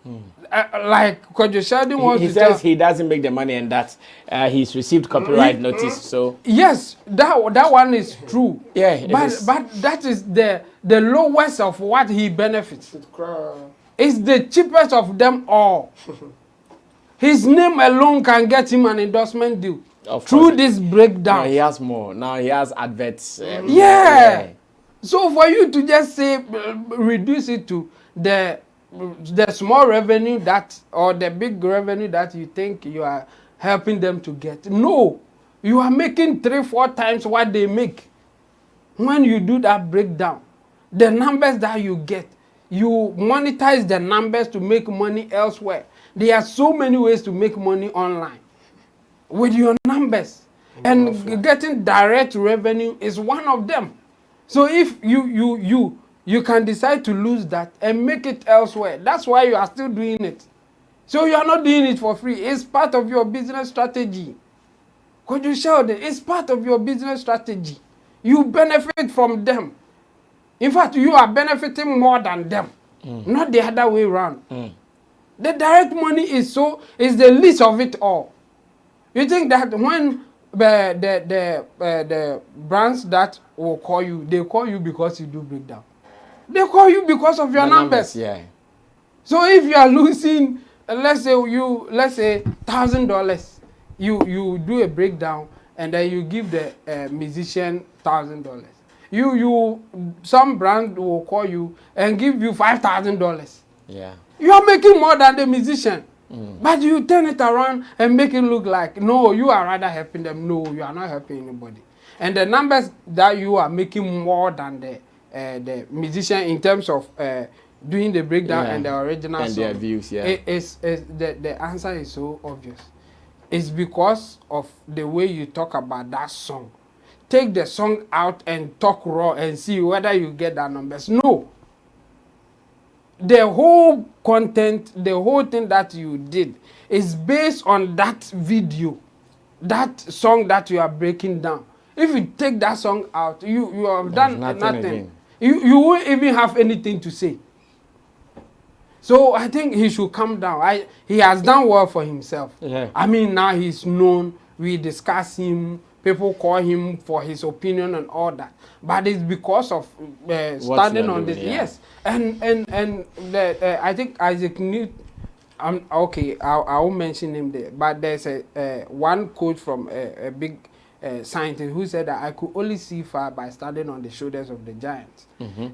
Like Kwedwo Sheldon wants to tell. He says he doesn't make the money and that he's received copyright notice. So yes, that one is true. Yeah, but that is the lowest of what he benefits. It's the cheapest of them all. His name alone can get him an endorsement deal through this breakdown. No, he has more. Now he has adverts. Yeah. So for you to just say reduce it to the small revenue that, or the big revenue that you think you are helping them to get, no, you are making 3-4 times what they make. When you do that breakdown, the numbers that you get, you monetize the numbers to make money elsewhere. There are so many ways to make money online with your numbers, and getting direct revenue is one of them. So if you can decide to lose that and make it elsewhere, that's why you are still doing it. So you are not doing it for free. It's part of your business strategy. Kwedwo Sheldon, it's part of your business strategy. You benefit from them. In fact, you are benefiting more than them, not the other way around. The direct money is the least of it all. You think that when the brands that will call you, they call you because you do breakdown. They call you because of your numbers. Yeah. So if you are losing, let's say $1,000, you do a breakdown and then you give the musician $1,000. Some brand will call you and give you $5,000. Yeah. You are making more than the musician. But you turn it around and make it look like, no, you are rather helping them. No, you are not helping anybody. And the numbers that you are making more than the musician in terms of doing the breakdown and the original and song. their views, The answer is so obvious. It's because of the way you talk about that song. Take the song out and talk raw and see whether you get that numbers. No. the whole content, the whole thing that you did is based on that video, that song that you are breaking down. If you take that song out, you have done nothing. You won't even have anything to say. So I think he should calm down. He has done well for himself. Yeah. I mean, now he's known. We discuss him. People call him for his opinion and all that. But it's because of standing on this. Yeah. Yes. And I think Isaac Newton. Okay, I won't mention him there. But there's one quote from a big scientist who said that I could only see far by standing on the shoulders of the giants.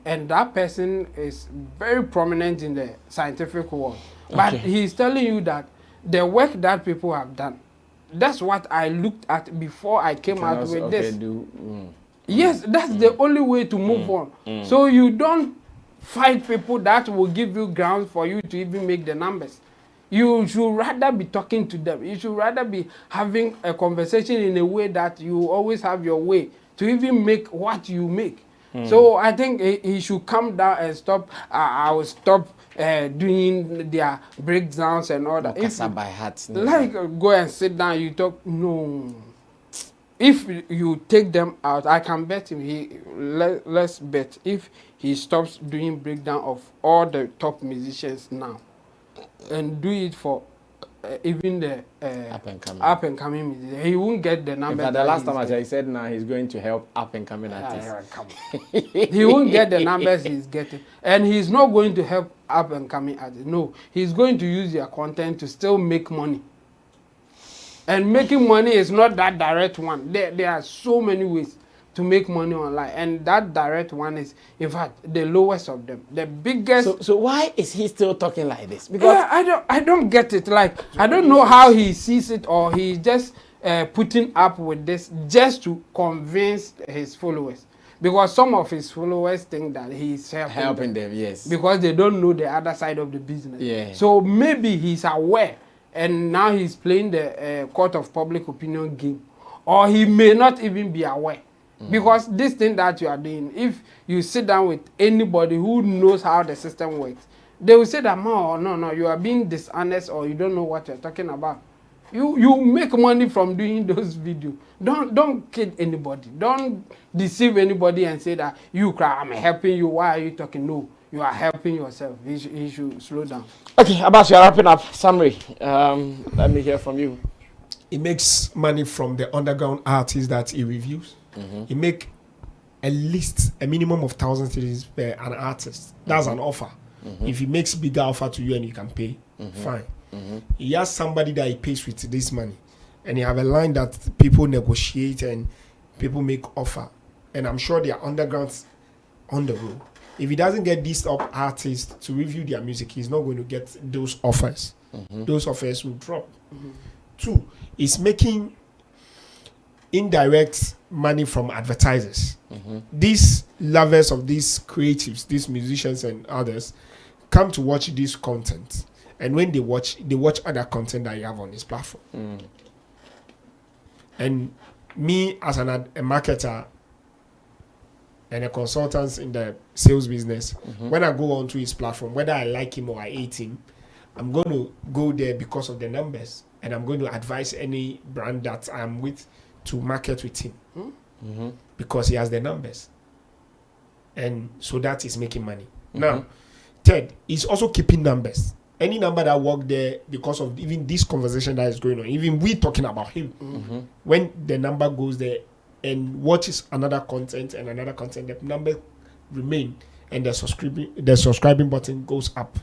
And that person is very prominent in the scientific world. But he's telling you that the work that people have done, that's what I looked at before I came out with this. Yes, that's the only way to move on. So you don't fight people that will give you grounds for you to even make the numbers. You should rather be talking to them. You should rather be having a conversation in a way that you always have your way to even make what you make. So I think he should come down and stop. I will stop doing their breakdowns and all that. If by heart, like go and sit down, you talk. No. If you take them out, I can bet him. Let's bet if he stops doing breakdown of all the top musicians now, and do it for even the up and coming musicians, he won't get the number. The last time he said now he's going to help up and coming artists. He won't get the numbers he's getting, and he's not going to help up and coming artists. No, he's going to use their content to still make money. And making money is not that direct one. There are so many ways to make money online, and that direct one is, in fact, the lowest of them, the biggest. So why is he still talking like this? Because I don't get it. Like, I don't know how he sees it, or he's just putting up with this just to convince his followers. Because some of his followers think that he's helping them. Yes. Because they don't know the other side of the business. Yeah. So maybe he's aware, and now he's playing the court of public opinion game, or he may not even be aware. Because this thing that you are doing, if you sit down with anybody who knows how the system works, they will say that no, you are being dishonest, or you don't know what you're talking about. You make money from doing those videos. Don't kid anybody. Don't deceive anybody and say that I'm helping you. Why are you talking? No, you are helping yourself. You should slow down. Okay, Abbas, you're wrapping up. Summary. Let me hear from you. He makes money from the underground artists that he reviews. He make at least a minimum of 1,000 cities per an artist. That's an offer. If he makes bigger offer to you and you can pay, fine. He has somebody that he pays with this money, and he have a line that people negotiate and people make offer. And I'm sure there are undergrounds on the road. If he doesn't get these top artists to review their music, he's not going to get those offers. Those offers will drop. 2, he's making indirect money from advertisers. These lovers of these creatives, these musicians and others, come to watch this content, and when they watch other content that you have on this platform. And me as a marketer and a consultant in the sales business, when I go onto his platform, whether I like him or I hate him, I'm going to go there because of the numbers, and I'm going to advise any brand that I'm with to market with him because he has the numbers, and so that is making money. Now, third, he's also keeping numbers. Any number that work there because of even this conversation that is going on, even we talking about him, when the number goes there and watches another content and another content, the number remain and the subscribing button goes up.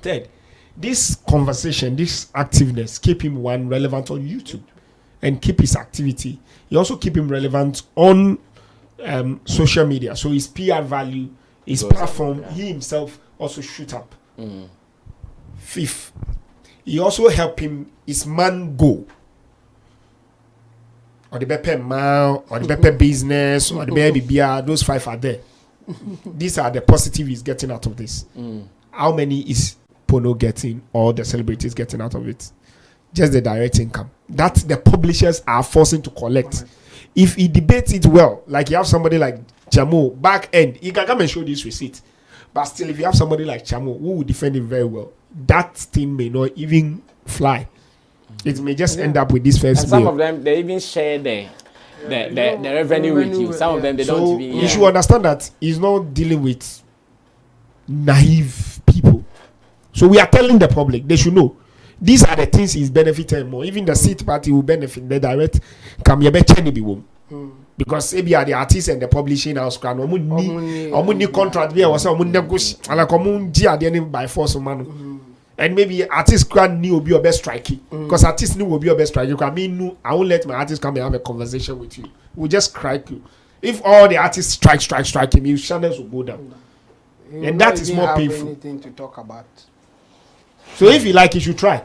Third, this conversation, this activeness keep him relevant on YouTube and keep his activity. He also keep him relevant on social media. So his PR value, his platform, he himself also shoot up. Fifth, he also help him his man go. Or the bepe man, or the bepe business, or the baby beer, those 5 are there. These are the positive he's getting out of this. How many is Pono getting, or the celebrities getting out of it? Just the direct income that the publishers are forcing to collect. If he debates it well, like you have somebody like Jamo back end, he can come and show this receipt. But still, if you have somebody like Chamo who will defend him very well, that thing may not even fly. It may just end up with this first and some bill. of them, they even share the revenue with you. Some of them, they don't even. You should understand that he's not dealing with naive people. So we are telling the public, they should know. These are the things he's benefiting more. Even the seat party will benefit. The direct because maybe are the artists and the publishing house can only contract there was negotiate like by force man. And maybe artists can new be your best striking because artists new will be your best striking. I mean, I won't let my artists come and have a conversation with you. We'll just strike you. If all the artists strike him, your channels will go down. And that is more painful. Anything to talk about. So if you like, you should try.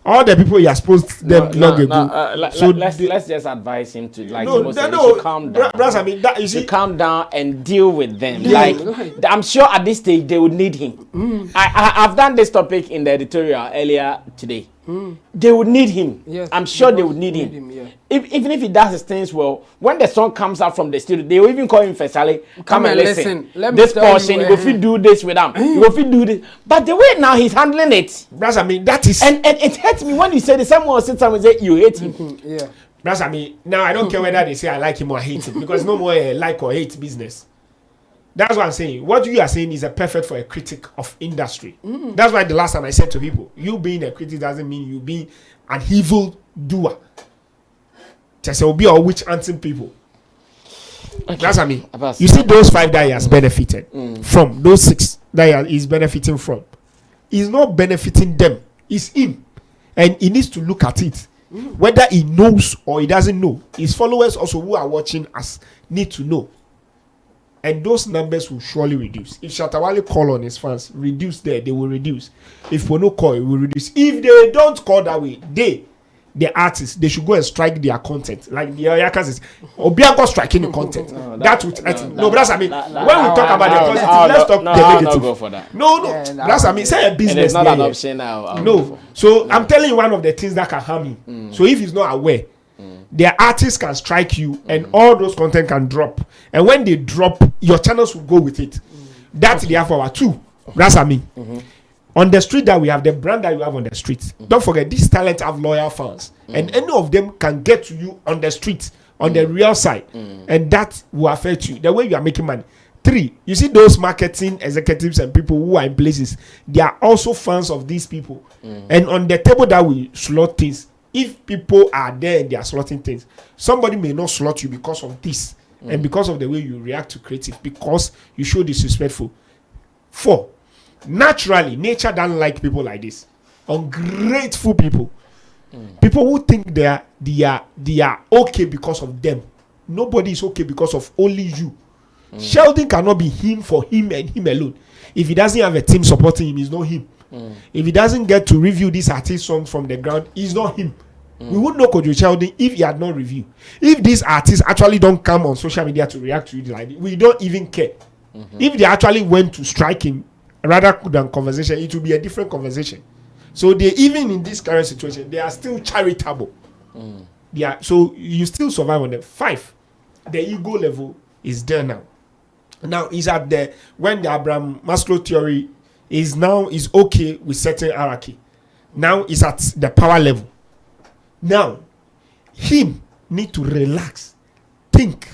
All the people you are supposed to them long ago. So let's just advise him to should calm down. I mean, that you see, calm down and deal with them. Like I'm sure at this stage they would need him. I've done this topic in the editorial earlier today. They would need him. Yes, I'm sure they would need him. Yeah. Even if he does his things well, when the song comes out from the studio, they will even call him for Sally. Come and listen. This portion, you go fit do this with them. You go fit do this. But the way now he's handling it, I mean, that is and it hurts me when you say that someone sit someone say you hate him. Yeah. That's I mean, now I don't care whether they say I like him or I hate him because no more like or hate business. That's what I'm saying. What you are saying is a perfect for a critic of industry. That's why the last time I said to people, you being a critic doesn't mean you being an evil doer. Just will be a witch hunting people. Okay. That's what I mean. You see those 5 that he has benefited from, those 6 that he is benefiting from. He's not benefiting them. It's him. And he needs to look at it. Whether he knows or he doesn't know. His followers also who are watching us need to know. And those numbers will surely reduce. If Shatawale call on his fans, reduce there, they will reduce. If Pono call, it will reduce. If they don't call that way, the artists, they should go and strike their content. Like the Yakas is, Obiango striking the content. But that's I mean, when we talk about the positive, let's talk the negative. Go for that. No, that's I mean, say a business. It's not an option now. No. So I'm telling you one of the things that can harm you. So if he's not aware, their artists can strike you and all those content can drop. And when they drop, your channels will go with it. That's the for two. That's I mean. On the street that we have, the brand that you have on the street. Don't forget, these talents have loyal fans. And any of them can get to you on the street, on the real side. And that will affect you. The way you are making money. 3, you see those marketing executives and people who are in places, they are also fans of these people. And on the table that we slot things, if people are there and they are slotting things, somebody may not slot you because of this and because of the way you react to creative, because you show disrespectful. 4, naturally, nature doesn't like people like this. Ungrateful people. People who think they are okay because of them. Nobody is okay because of only you. Sheldon cannot be him for him and him alone. If he doesn't have a team supporting him, he's not him. If he doesn't get to review this artist song from the ground, he's not him. We wouldn't know Kwedwo Sheldon if he had not reviewed. If these artists actually don't come on social media to react to it like this, we don't even care. If they actually went to striking rather than conversation, it will be a different conversation. So they, even in this current situation, they are still charitable. So you still survive on them. 5, the ego level is there now. Now is at the when the Abraham Maslow theory is okay with certain hierarchy. Now is at the power level. Now, him need to relax, think,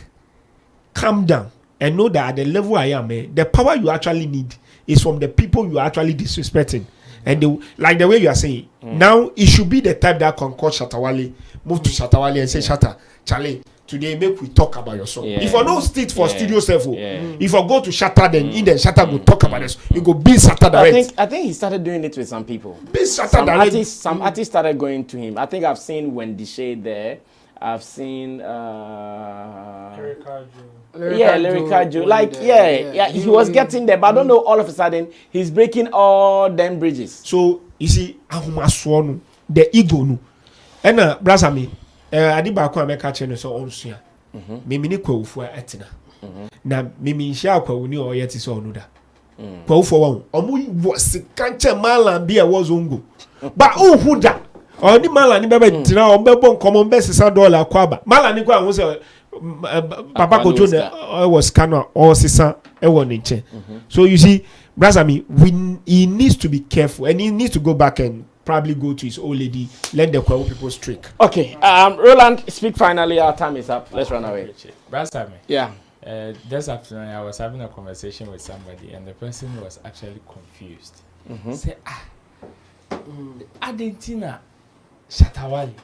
calm down, and know that at the level I am, the power you actually need is from the people you are actually disrespecting. And like the way you are saying, now it should be the type that can call Shatawale, move to Shatawale and say, Shatta, Charlie, today make we talk about your song. If I don't sit for studio self, if I go to Shatta, then Shatta will talk about this. You go be Shatta direct. I think he started doing it with some people. Be Shatta direct. Some artists started going to him. I think I've seen Wendy Shade there. I've seen Lyrical Joe. Like he was getting there, but I don't know, all of a sudden he's breaking all them bridges. So you see, the ego no. And brother me, adi ba ko ameka che no so onsua. Mimi ni kwawufo atina. Na mimi nhia kwawu ni o yeti so onuda. Kwawufo won. Omo was kanche mala bi e wozongo. Ba ohu da. Oni mala ni bebe tina o bebo nkomo be $6 kwaba. Mala ni kwa won se papa Kojo was kana or sisa e won nche. So you see, Brasami, he needs to be careful and he needs to go back and probably go to his old lady, let the Kwedwo people streak. Okay, Roland, speak finally. Our time is up. Let's run away. Brasami. Yeah. This afternoon, I was having a conversation with somebody, and the person was actually confused. Say, Argentina, Shatawali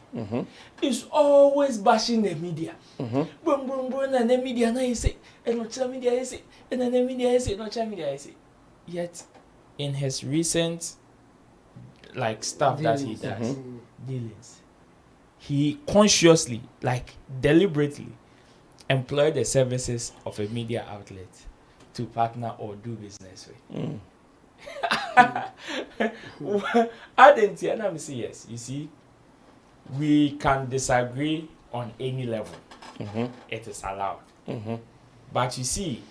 is always bashing the media. And the media, now you say, and not media, you say, and then the media, you say, not media, you say. Yet, in his recent stuff that he does, dealings, he consciously, deliberately, employ the services of a media outlet to partner or do business with. I didn't see, and I'm saying yes. You see, we can disagree on any level. It is allowed. But you see,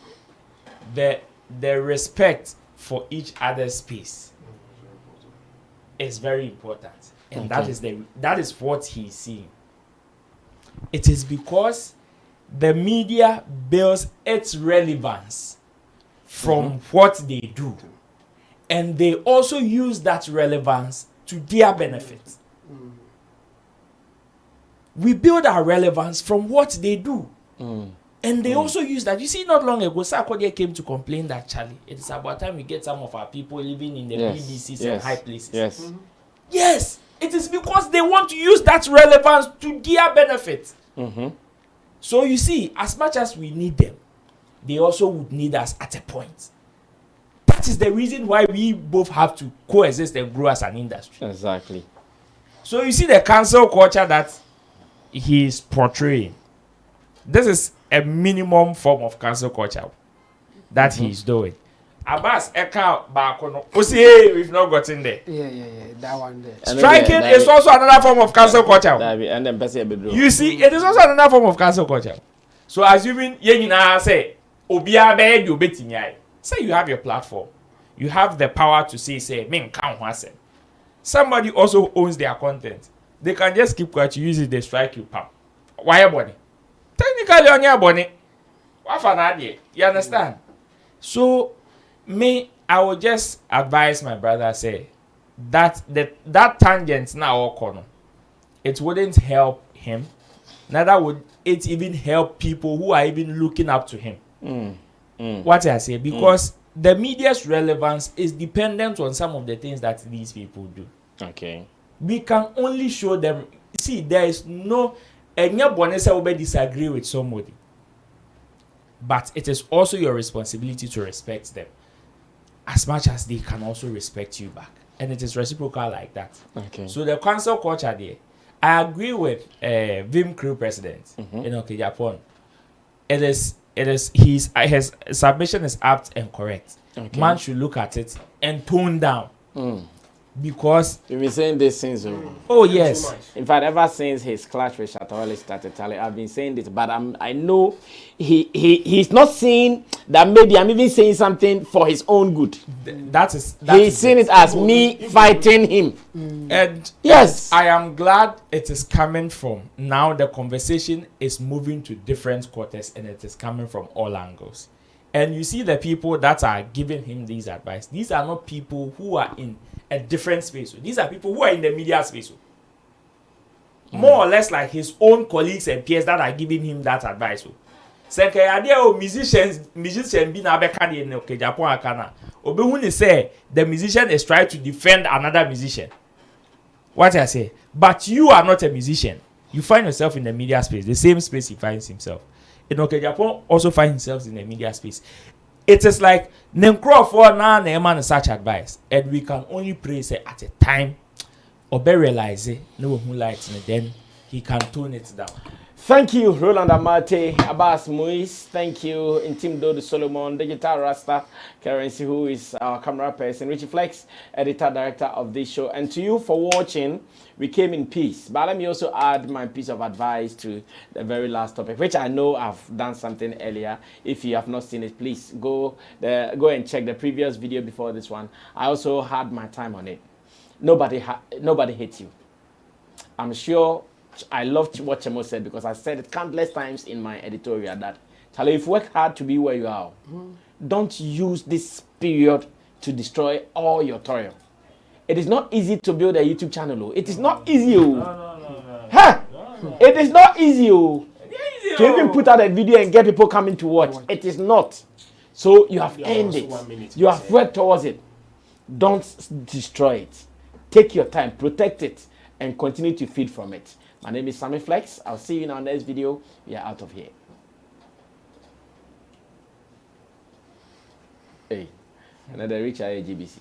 the respect for each other's space is very important, and that is what he's seeing. It is because the media builds its relevance from what they do, and they also use that relevance to their benefit. We build our relevance from what they do, and they also use that. You see, not long ago, Sarkodie came to complain that, Charlie, it is about time we get some of our people living in the BDCs and high places. Yes, it is because they want to use that relevance to their benefit. So you see, as much as we need them, they also would need us at a point. That is the reason why we both have to coexist and grow as an industry. Exactly. So you see the cancel culture that he is portraying. This is a minimum form of cancel culture that he is doing. Abbas Eka Bakono. Hey, we've not gotten there. Yeah, that one there. Striking is also another form of cancel culture. You see, it is also another form of cancel culture. So assuming Yenina say, Obia bed you bet in say you have your platform, you have the power to say, men can't wase. Somebody also owns their content. They can just keep quiet, you use it, they strike you, pam. Why a body? Technically on your body. What for an idea? You understand? So I would just advise my brother say that tangent now corner, it wouldn't help him. Neither would it even help people who are even looking up to him. What I say, because the media's relevance is dependent on some of the things that these people do. Okay. We can only show them. See, there is no will disagree with somebody, but it is also your responsibility to respect them as much as they can also respect you back, and it is reciprocal like that. Okay. So the cancel culture there, I agree with Vim Crew president in Japan. His submission is apt and correct. Okay. Man should look at it and tone down. Because we've been saying this since yes. In fact, ever since his clash with Shatawale started, Charlie, I've been saying this, but I know he's not saying that maybe I'm even saying something for his own good. He's seeing it as me fighting him. And yes, I am glad it is coming from now. The conversation is moving to different quarters, and it is coming from all angles. And you see the people that are giving him these advice. These are not people who are in a different space. These are people who are in the media space. More or less like his own colleagues and peers that are giving him that advice. Musicians be na beka in Japan akana. Obehuni say the musician is trying to defend another musician. What I say? But you are not a musician. You find yourself in the media space, the same space he finds himself. Japan also finds himself in the media space. It is like Nenkro for now man such advice, and we can only pray say at a time or be realize no who likes and then he can tone it down. Thank you, Roland Amate, Abbas Muiz. Thank you, Intimdo Solomon, Digital Rasta, Currency, who is our camera person, Richie Flex, editor director of this show, and to you for watching. We came in peace, but let me also add my piece of advice to the very last topic, which I know I've done something earlier. If you have not seen it, please go and check the previous video before this one. I also had my time on it. Nobody hates you. I'm sure. I loved what Chemo said, because I said it countless times in my editorial that, Charlie, if you work hard to be where you are, don't use this period to destroy all your toil. It is not easy to build a YouTube channel. It is not easy. Huh? It is not easy. To even put out a video and get people coming to watch. It is not. So you have earned it. You have worked towards it. Don't destroy it. Take your time, protect it, and continue to feed from it. My name is Sammy Flex. I'll see you in our next video. We are out of here. Hey, another rich GBC.